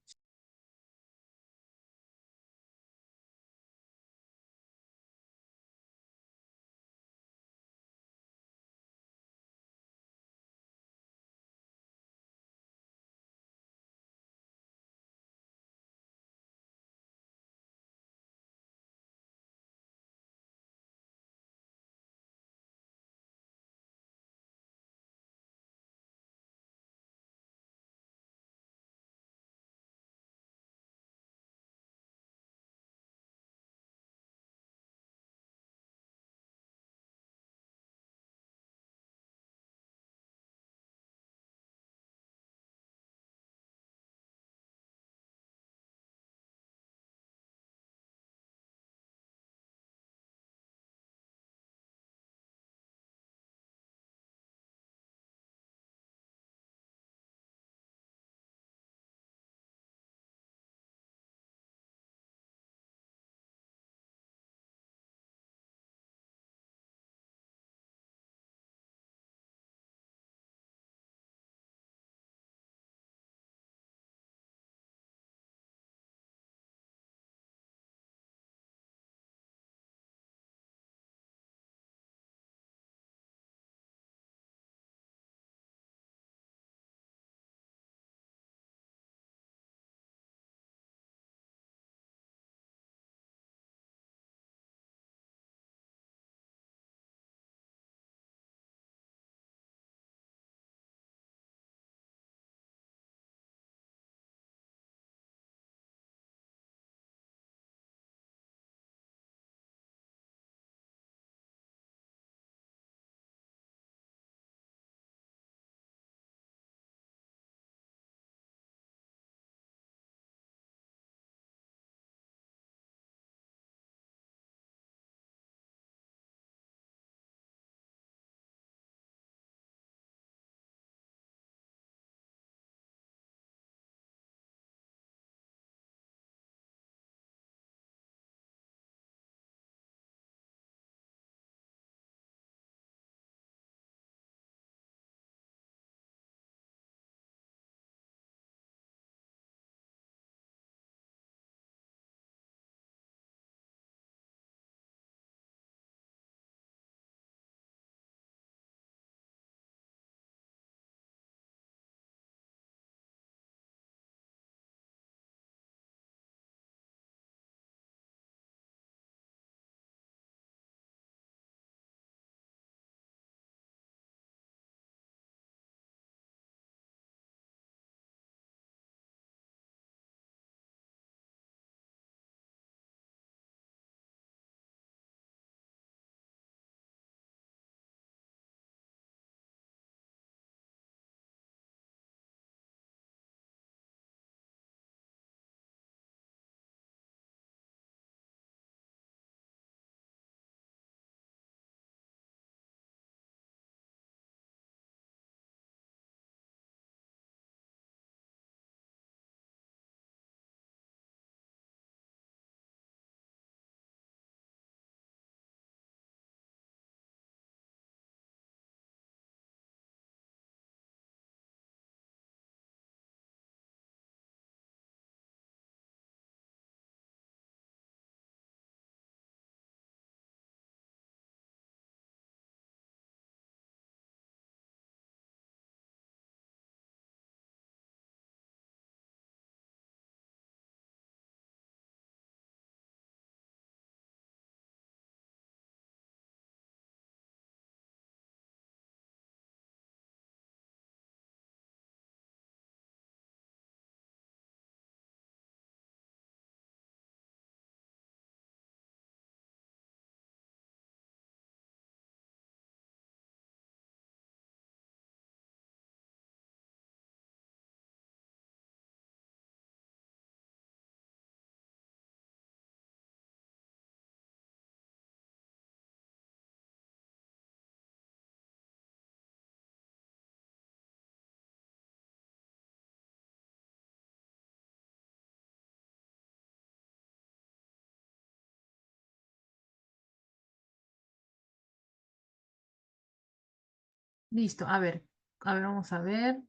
Listo, vamos a ver.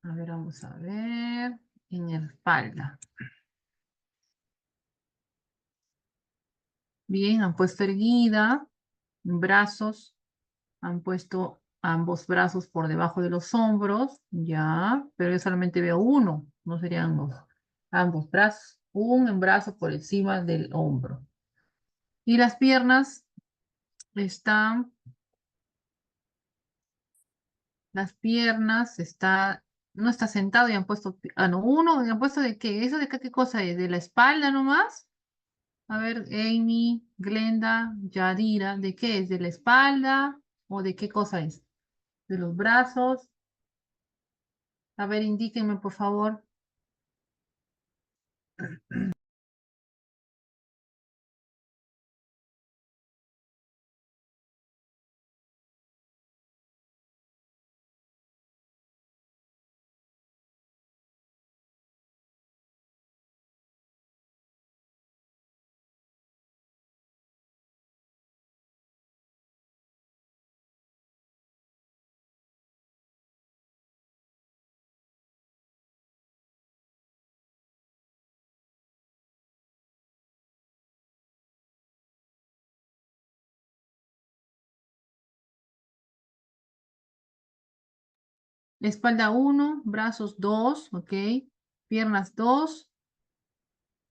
A ver, vamos a ver. En espalda. Bien, han puesto erguida, brazos, han puesto ambos brazos por debajo de los hombros, ya, pero yo solamente veo uno, no serían dos. Ambos brazos, un brazo por encima del hombro. Y las piernas están, las piernas está, no está sentado y han puesto, no, uno, y han puesto de qué, ¿eso de qué cosa es? ¿De la espalda nomás? A ver, Amy, Glenda, Yadira, ¿de qué es? ¿De la espalda o de qué cosa es? ¿De los brazos? A ver, indíquenme, por favor. Espalda uno, brazos 2, ok. Piernas 2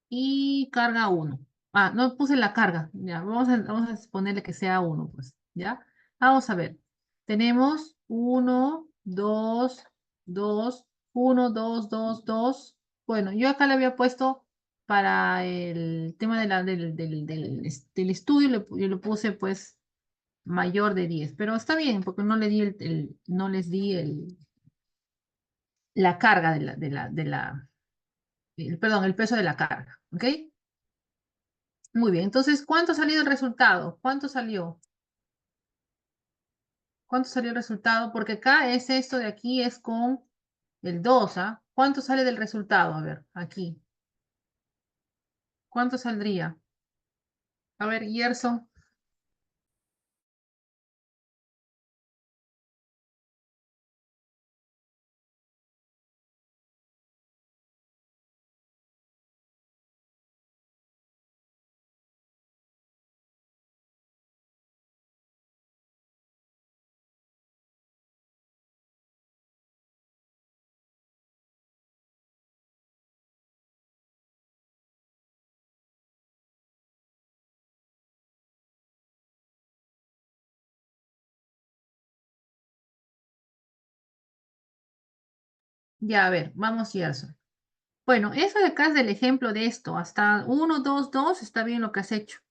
y carga uno. Ah, no puse la carga. Ya, vamos a ponerle que sea uno, pues. ¿Ya? Vamos a ver. Tenemos uno, dos, dos, uno, dos, dos, dos. Bueno, yo acá le había puesto para el tema del estudio, yo le puse pues mayor de 10, pero está bien, porque no le di no les di la carga perdón, el peso de la carga, ¿ok? Muy bien, entonces, ¿cuánto ha salido el resultado? ¿Cuánto salió? ¿Cuánto salió el resultado? Porque acá es esto de aquí, es con el 2, ¿ah? ¿Cuánto sale del resultado? A ver, aquí. ¿Cuánto saldría? A ver, Gerson. Ya, a ver, vamos, Gerson. Bueno, eso de acá es del ejemplo de esto. Hasta 1, 2, 2 está bien lo que has hecho.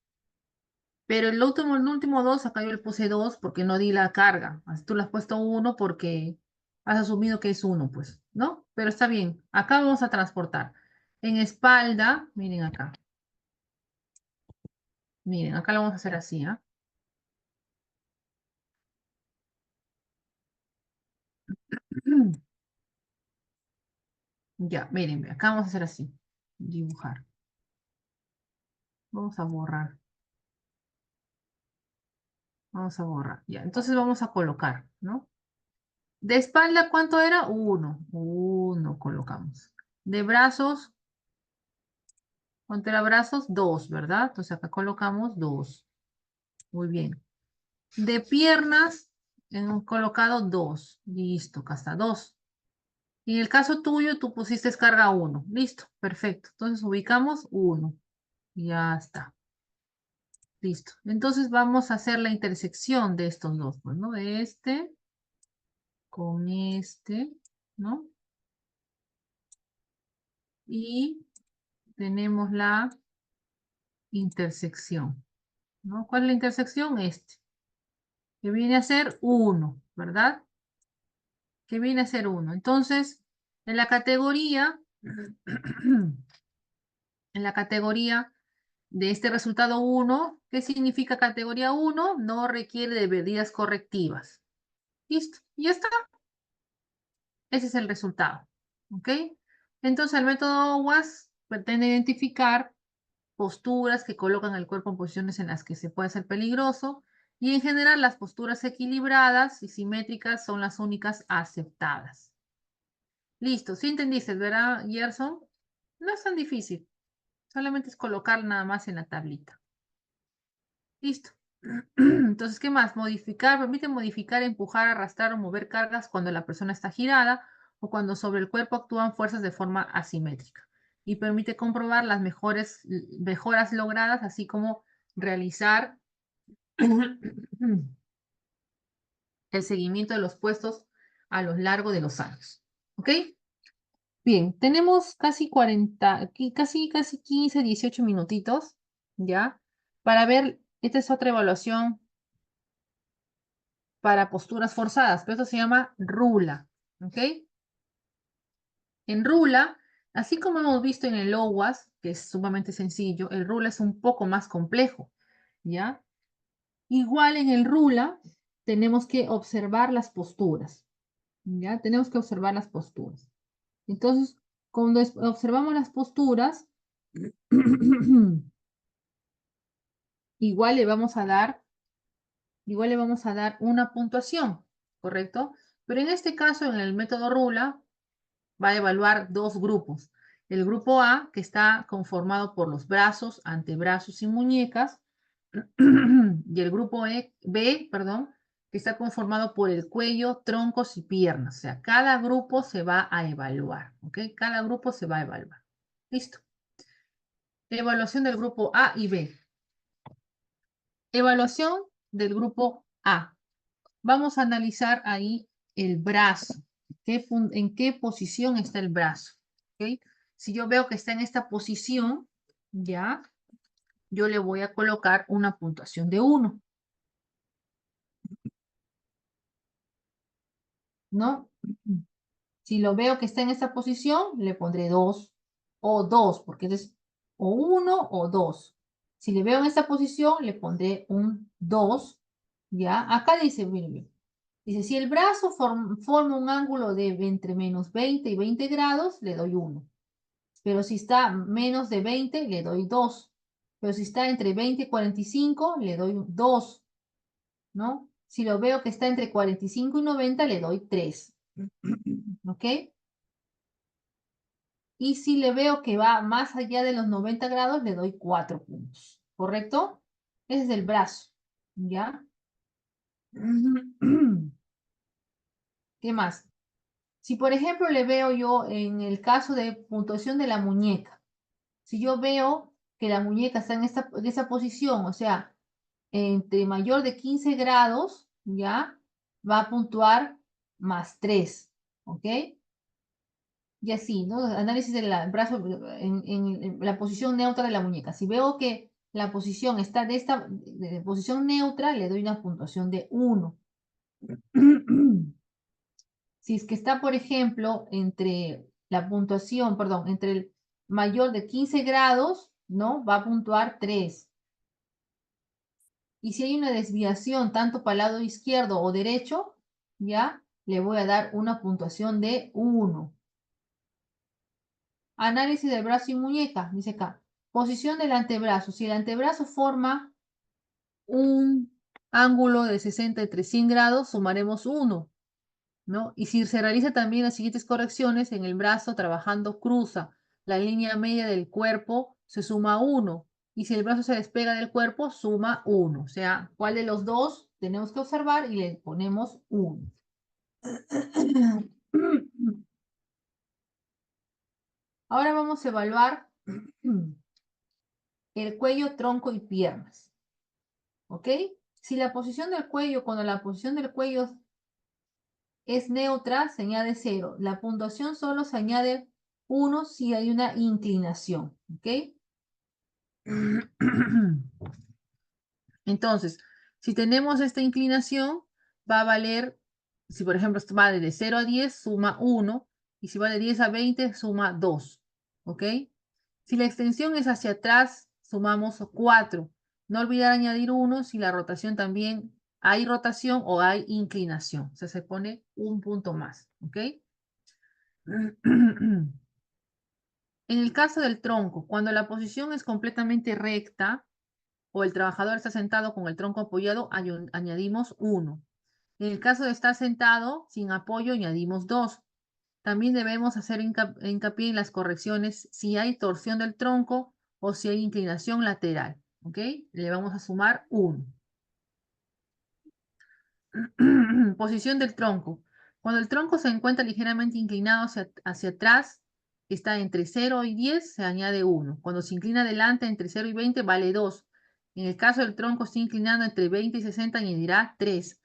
Pero el último 2, acá yo le puse 2 porque no di la carga. Así tú le has puesto uno porque has asumido que es uno, pues, ¿no? Pero está bien. Acá vamos a transportar. En espalda, miren acá. Miren, acá lo vamos a hacer así, ¿ah? Ya, miren, acá vamos a hacer así. Dibujar. Vamos a borrar. Vamos a borrar. Ya, entonces vamos a colocar, ¿no? De espalda, ¿cuánto era? Uno. Uno colocamos. De brazos, ¿cuánto era brazos? Dos, ¿verdad? Entonces acá colocamos dos. Muy bien. De piernas, hemos colocado dos. Listo, acá está dos. Y en el caso tuyo, tú pusiste carga uno. Listo, perfecto. Entonces ubicamos uno. Ya está. Listo. Entonces vamos a hacer la intersección de estos dos, pues, ¿no? De este con este, ¿no? Y tenemos la intersección, ¿no? ¿Cuál es la intersección? Este, que viene a ser uno, ¿verdad? Que viene a ser uno. Entonces, en la categoría, en la categoría de este resultado uno, ¿qué significa categoría uno? No requiere de medidas correctivas. Listo, y ya está. Ese es el resultado. ¿Ok? Entonces, el método WAS pretende identificar posturas que colocan el cuerpo en posiciones en las que se puede ser peligroso Y en general las posturas equilibradas y simétricas son las únicas aceptadas. Listo, ¿sí entendiste, verdad, Gerson? No es tan difícil. Solamente es colocar nada más en la tablita. Listo. Entonces, ¿qué más? Modificar, permite modificar, empujar, arrastrar o mover cargas cuando la persona está girada o cuando sobre el cuerpo actúan fuerzas de forma asimétrica. Y permite comprobar las mejoras logradas, así como realizar el seguimiento de los puestos a lo largo de los años. ¿Ok? Bien, tenemos casi 40, casi 15, 18 minutitos, ¿ya? Para ver, esta es otra evaluación para posturas forzadas, pero esto se llama rula, ¿ok? En rula, así como hemos visto en el OWASP, que es sumamente sencillo, el rula es un poco más complejo, ¿ya? Igual en el rula tenemos que observar las posturas, ¿ya? Tenemos que observar las posturas. Entonces, cuando observamos las posturas, igual le vamos a dar una puntuación, ¿correcto? Pero en este caso, en el método Rula, va a evaluar dos grupos. El grupo A, que está conformado por los brazos, antebrazos y muñecas, y el grupo B, perdón, que está conformado por el cuello, troncos y piernas. O sea, cada grupo se va a evaluar, ¿ok? Cada grupo se va a evaluar. Listo. Evaluación del grupo A y B. Evaluación del grupo A. Vamos a analizar ahí el brazo. ¿En qué posición está el brazo? ¿Ok? Si yo veo que está en esta posición, ya, yo le voy a colocar una puntuación de 1. ¿No? Si lo veo que está en esta posición, le pondré 2 o 2, porque es o 1 o 2. Si le veo en esta posición, le pondré un 2. ¿Ya? Acá dice, miren, dice, si el brazo forma un ángulo de entre menos 20 y 20 grados, le doy 1. Pero si está menos de 20, le doy 2. Pero si está entre 20 y 45, le doy 2. ¿No? Si lo veo que está entre 45 y 90, le doy 3. ¿Ok? Y si le veo que va más allá de los 90 grados, le doy 4 puntos. ¿Correcto? Ese es el brazo. ¿Ya? ¿Qué más? Si por ejemplo le veo yo en el caso de puntuación de la muñeca, si yo veo que la muñeca está en esa posición, o sea, entre mayor de 15 grados, ¿ya? Va a puntuar más 3, ¿ok? Y así, ¿no? Análisis del brazo en la posición neutra de la muñeca. Si veo que la posición está de posición neutra, le doy una puntuación de 1. Si es que está, por ejemplo, entre la puntuación, perdón, entre el mayor de 15 grados, ¿no? Va a puntuar 3. Y si hay una desviación tanto para el lado izquierdo o derecho, ya le voy a dar una puntuación de 1. Análisis del brazo y muñeca, dice acá. Posición del antebrazo. Si el antebrazo forma un ángulo de 60 entre 100 grados, sumaremos 1. ¿No? Y si se realiza también las siguientes correcciones en el brazo, trabajando cruza la línea media del cuerpo, se suma 1. Y si el brazo se despega del cuerpo, suma 1. O sea, ¿cuál de los dos tenemos que observar? Y le ponemos 1. Ahora vamos a evaluar el cuello, tronco y piernas. ¿Ok? Si la posición del cuello, cuando la posición del cuello es neutra, se añade 0. La puntuación solo se añade 1 si hay una inclinación. ¿Ok? Entonces, si tenemos esta inclinación, va a valer, si por ejemplo esto va de 0 a 10, suma 1, y si va de 10 a 20, suma 2. ¿Ok? Si la extensión es hacia atrás, sumamos 4. No olvidar añadir 1 si la rotación también hay rotación o hay inclinación. O sea, se pone un punto más. ¿Ok? En el caso del tronco, cuando la posición es completamente recta, o el trabajador está sentado con el tronco apoyado, añadimos 1. En el caso de estar sentado sin apoyo, añadimos 2. También debemos hacer hincapié en las correcciones si hay torsión del tronco o si hay inclinación lateral. ¿Ok? Le vamos a sumar 1. Posición del tronco. Cuando el tronco se encuentra ligeramente inclinado hacia atrás, está entre 0 y 10, se añade 1. Cuando se inclina adelante entre 0 y 20, vale 2. En el caso del tronco esté inclinado entre 20 y 60, añadirá 3.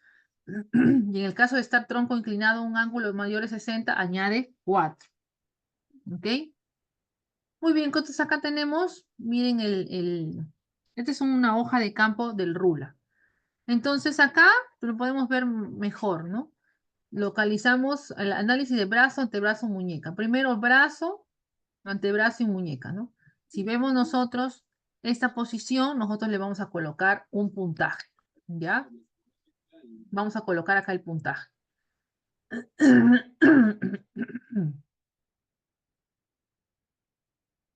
Y en el caso de estar tronco inclinado a un ángulo mayor de 60, añade 4. ¿Ok? Muy bien, entonces acá tenemos, miren, esta es una hoja de campo del RULA. Entonces acá lo podemos ver mejor, ¿no? Localizamos el análisis de brazo, antebrazo, muñeca. Primero brazo, antebrazo y muñeca, ¿no? Si vemos nosotros esta posición, nosotros le vamos a colocar un puntaje, ¿ya? Vamos a colocar acá el puntaje.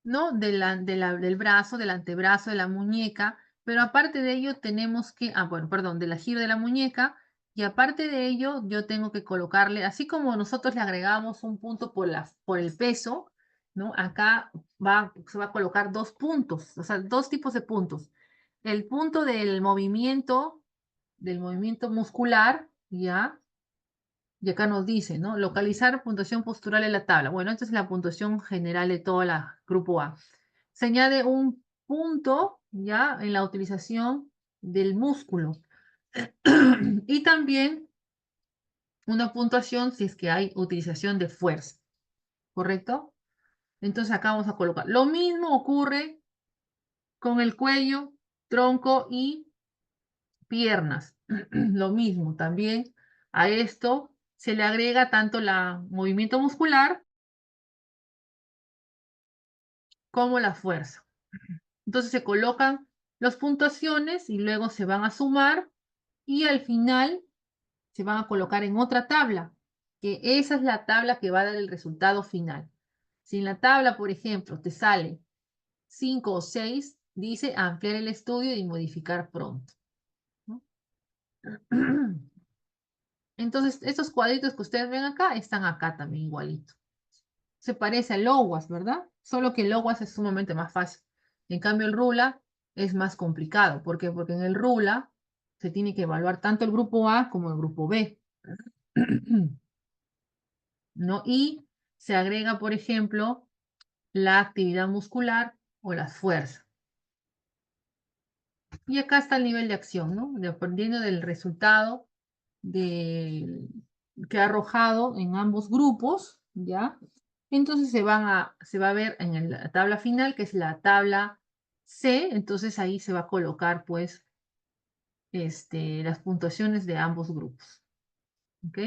¿No? Del brazo, del antebrazo, de la muñeca, pero aparte de ello tenemos que, bueno, perdón, de la giro de la muñeca, y aparte de ello yo tengo que colocarle, así como nosotros le agregamos un punto por el peso, ¿no? Acá se va a colocar 2 puntos, o sea, 2 tipos de puntos. El punto del movimiento muscular, ¿ya? Y acá nos dice, ¿no? Localizar puntuación postural en la tabla. Bueno, esta es la puntuación general de todo el grupo A. Se añade un punto ya en la utilización del músculo. Y también una puntuación si es que hay utilización de fuerza. ¿Correcto? Entonces acá vamos a colocar. Lo mismo ocurre con el cuello, tronco y piernas. Lo mismo también a esto se le agrega tanto el movimiento muscular como la fuerza. Entonces se colocan las puntuaciones y luego se van a sumar y al final se van a colocar en otra tabla, que esa es la tabla que va a dar el resultado final. Si en la tabla, por ejemplo, te sale 5 o 6, dice ampliar el estudio y modificar pronto, ¿no? Entonces, estos cuadritos que ustedes ven acá, están acá también igualito. Se parece al LOWAS, ¿verdad? Solo que el LOWAS es sumamente más fácil. En cambio, el RULA es más complicado. ¿Por qué? Porque en el RULA se tiene que evaluar tanto el grupo A como el grupo B. ¿No? Y se agrega, por ejemplo, la actividad muscular o la fuerza. Y acá está el nivel de acción, ¿no? Dependiendo del resultado que ha arrojado en ambos grupos, ¿ya? Entonces se va a ver en la tabla final, que es la tabla C, entonces ahí se va a colocar, pues, las puntuaciones de ambos grupos, ¿ok?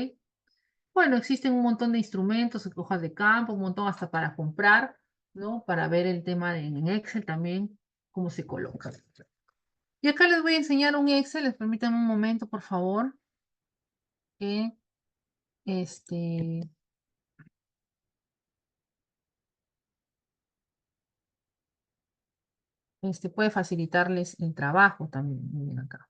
Bueno, existen un montón de instrumentos, hojas de campo, un montón hasta para comprar, ¿no? Para ver el tema en Excel también, cómo se coloca. Y acá les voy a enseñar un Excel, les permiten un momento, por favor, que este, puede facilitarles el trabajo también. Miren acá.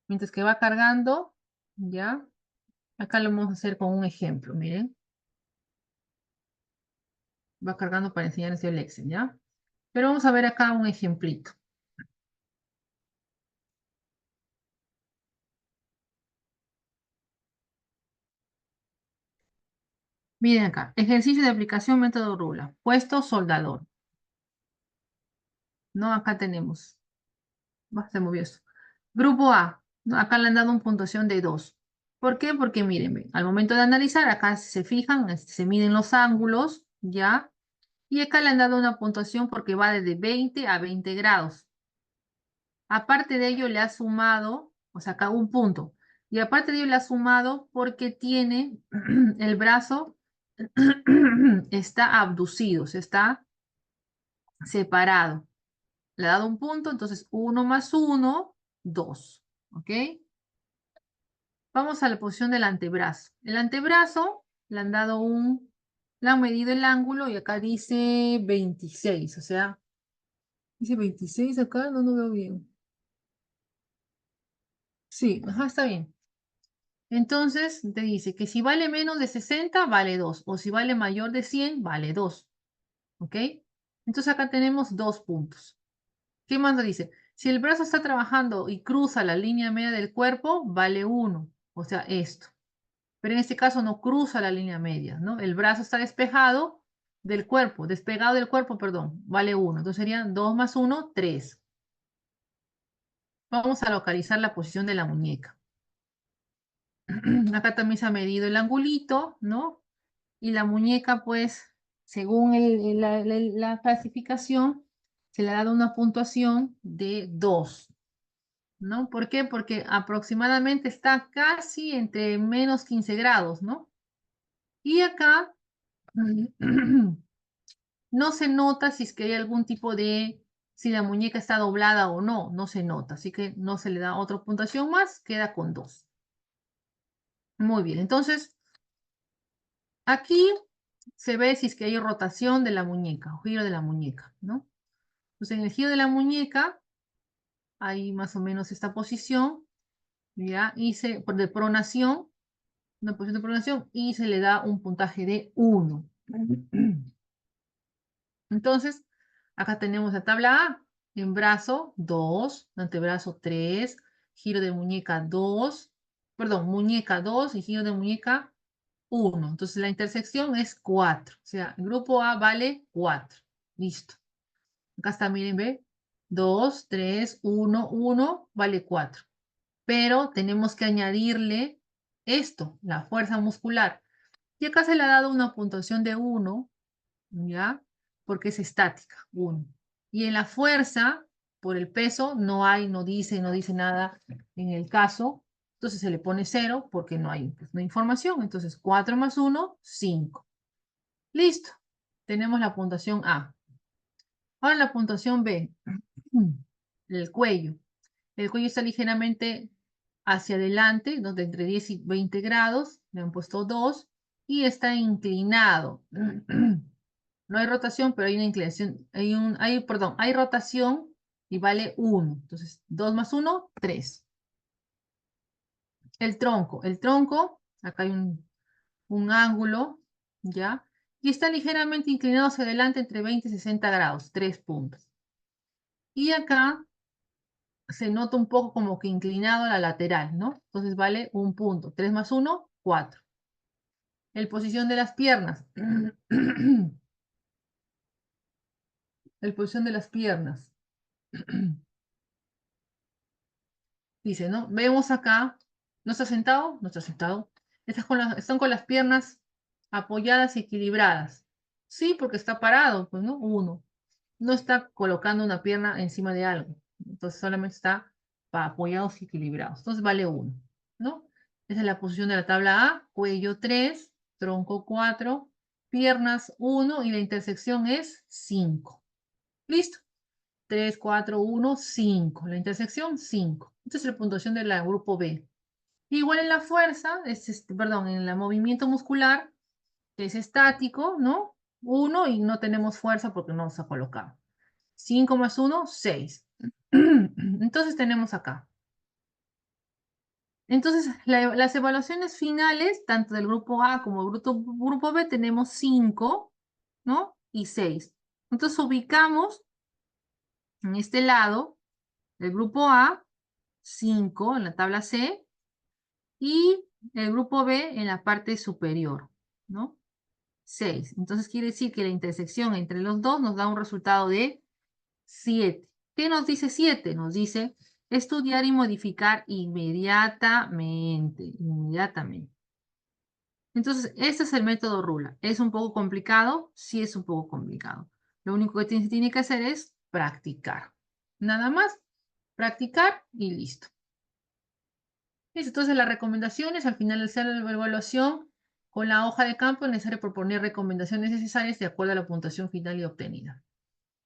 Mientras que va cargando, ¿ya? Acá lo vamos a hacer con un ejemplo, miren. Va cargando para enseñarles el Excel, ¿ya? Pero vamos a ver acá un ejemplito. Miren acá, ejercicio de aplicación método RULA. Puesto soldador. ¿No? Acá tenemos. Se movió esto. Grupo A. ¿No? Acá le han dado una puntuación de 2. ¿Por qué? Porque miren, al momento de analizar, acá se fijan, se miden los ángulos, ¿ya? Y acá le han dado una puntuación porque va desde 20 a 20 grados. Aparte de ello, le ha sumado, o sea, acá un punto. Y aparte de ello, le ha sumado porque tiene el brazo, está abducido, se está separado. Le ha dado un punto, entonces 1 más 1, 2. ¿Ok? Vamos a la posición del antebrazo. El antebrazo le han dado un Le han medido el ángulo y acá dice 26, o sea, dice 26 acá, no lo veo bien. Sí, ajá, está bien. Entonces te dice que si vale menos de 60, vale 2, o si vale mayor de 100, vale 2, ¿ok? Entonces acá tenemos 2 puntos. ¿Qué más nos dice? Si el brazo está trabajando y cruza la línea media del cuerpo, vale 1, o sea, esto. Pero en este caso no cruza la línea media, ¿no? El brazo está despegado del cuerpo, despegado del cuerpo, perdón, vale 1. Entonces serían 2 más 1, 3. Vamos a localizar la posición de la muñeca. Acá también se ha medido el angulito, ¿no? Y la muñeca, pues, según la clasificación, se le ha dado una puntuación de 2, ¿no? ¿Por qué? Porque aproximadamente está casi entre menos 15 grados, ¿no? Y acá no se nota si es que hay algún tipo de, si la muñeca está doblada o no, no se nota. Así que no se le da otra puntuación más, queda con 2. Muy bien, entonces aquí se ve si es que hay rotación de la muñeca o giro de la muñeca, ¿no? Entonces en el giro de la muñeca hay más o menos esta posición, ¿ya? De pronación, una posición de pronación y se le da un puntaje de 1. Entonces, acá tenemos la tabla A. En brazo, 2. Antebrazo, 3. Giro de muñeca, 2. Perdón, muñeca, 2 y giro de muñeca, 1. Entonces, la intersección es 4. O sea, el grupo A vale 4. Listo. Acá está, miren, ve. 2, 3, 1, 1, vale 4. Pero tenemos que añadirle esto, la fuerza muscular. Y acá se le ha dado una puntuación de 1, ¿ya? Porque es estática, 1. Y en la fuerza, por el peso, no dice nada en el caso. Entonces se le pone 0 porque no hay, pues, no hay información. Entonces 4 más 1, 5. Listo. Tenemos la puntuación A. Ahora la puntuación B. El cuello. El cuello está ligeramente hacia adelante, donde entre 10 y 20 grados. Le han puesto 2. Y está inclinado. No hay rotación, pero hay una inclinación, perdón, hay rotación y vale 1. Entonces, 2 más 1, 3. El tronco, acá hay un ángulo, ¿ya? Y está ligeramente inclinado hacia adelante entre 20 y 60 grados, 3 puntos. Y acá se nota un poco como que inclinado a la lateral, ¿no? Entonces vale 1 punto. 3 más 1, 4. El posición de las piernas. El posición de las piernas. Dice, ¿no? Vemos acá, ¿no está sentado? No está sentado. Están con las piernas apoyadas y equilibradas. Sí, porque está parado, pues, ¿no? 1. No está colocando una pierna encima de algo. Entonces solamente está apoyados y equilibrados. Entonces vale 1, ¿no? Esa es la posición de la tabla A. Cuello 3, tronco 4, piernas 1 y la intersección es 5. ¿Listo? 3, 4, 1, 5. La intersección, 5. Esta es la puntuación del grupo B. Igual en la fuerza, perdón, en el movimiento muscular, es estático, ¿no? 1 y no tenemos fuerza porque no se ha colocado. 5 más 1, 6. Entonces tenemos acá. Entonces, las evaluaciones finales, tanto del grupo A como del grupo B, tenemos 5, ¿no? Y 6. Entonces ubicamos en este lado el grupo A 5 en la tabla C y el grupo B en la parte superior, ¿no? 6. Entonces quiere decir que la intersección entre los dos nos da un resultado de 7. ¿Qué nos dice 7? Nos dice estudiar y modificar inmediatamente, inmediatamente. Entonces, este es el método RULA. ¿Es un poco complicado? Sí, es un poco complicado. Lo único que tiene que hacer es practicar. Nada más, practicar y listo. Listo, entonces las recomendaciones, al final de hacer la evaluación, con la hoja de campo es necesario proponer recomendaciones necesarias de acuerdo a la puntuación final y obtenida.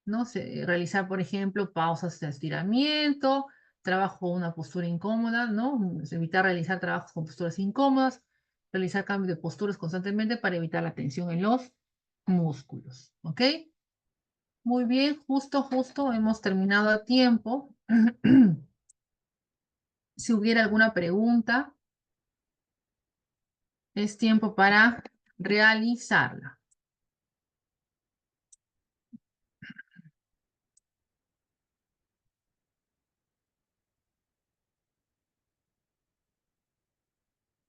¿No? Realizar, por ejemplo, pausas de estiramiento, trabajo con una postura incómoda, ¿no? Evitar realizar trabajos con posturas incómodas, realizar cambios de posturas constantemente para evitar la tensión en los músculos, ¿ok? Muy bien, justo hemos terminado a tiempo. Si hubiera alguna pregunta, es tiempo para realizarla.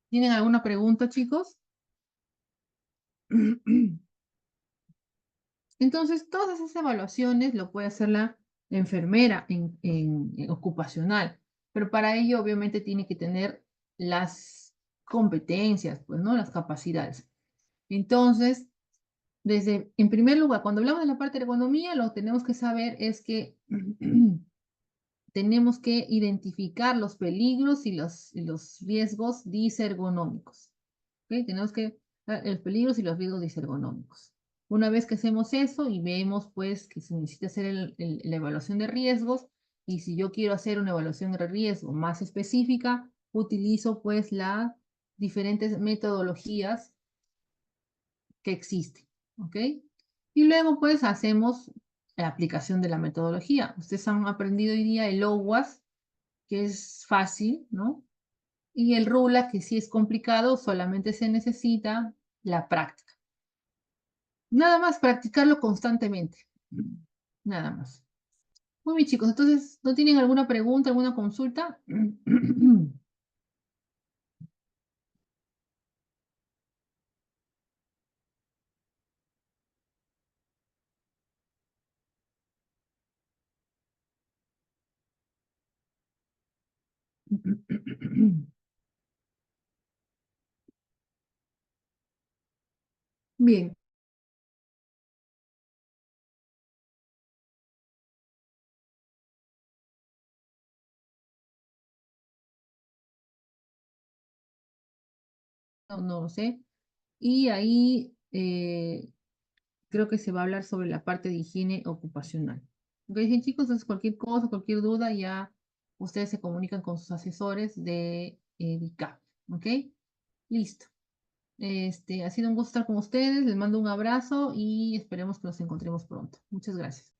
¿Tienen alguna pregunta, chicos? Entonces, todas esas evaluaciones lo puede hacer la enfermera en ocupacional, pero para ello obviamente tiene que tener las competencias, pues, ¿no? Las capacidades. Entonces, en primer lugar, cuando hablamos de la parte de ergonomía, lo que tenemos que saber es que tenemos que identificar los peligros y los riesgos disergonómicos. ¿Ok? Tenemos que los peligros y los riesgos disergonómicos. Una vez que hacemos eso y vemos pues que se necesita hacer la evaluación de riesgos, y si yo quiero hacer una evaluación de riesgo más específica, utilizo pues las diferentes metodologías que existen. ¿Ok? Y luego pues hacemos la aplicación de la metodología. Ustedes han aprendido hoy día el OWASP, que es fácil, ¿no? Y el RULA, que sí es complicado, solamente se necesita la práctica. Nada más practicarlo constantemente. Nada más. Muy bien, chicos. Entonces, ¿no tienen alguna pregunta, alguna consulta? Bien. No, no lo sé. Y ahí creo que se va a hablar sobre la parte de higiene ocupacional. Ok, bien, chicos, entonces cualquier cosa, cualquier duda, ya ustedes se comunican con sus asesores de DICAP. ¿Ok? Listo. Ha sido un gusto estar con ustedes. Les mando un abrazo y esperemos que nos encontremos pronto. Muchas gracias.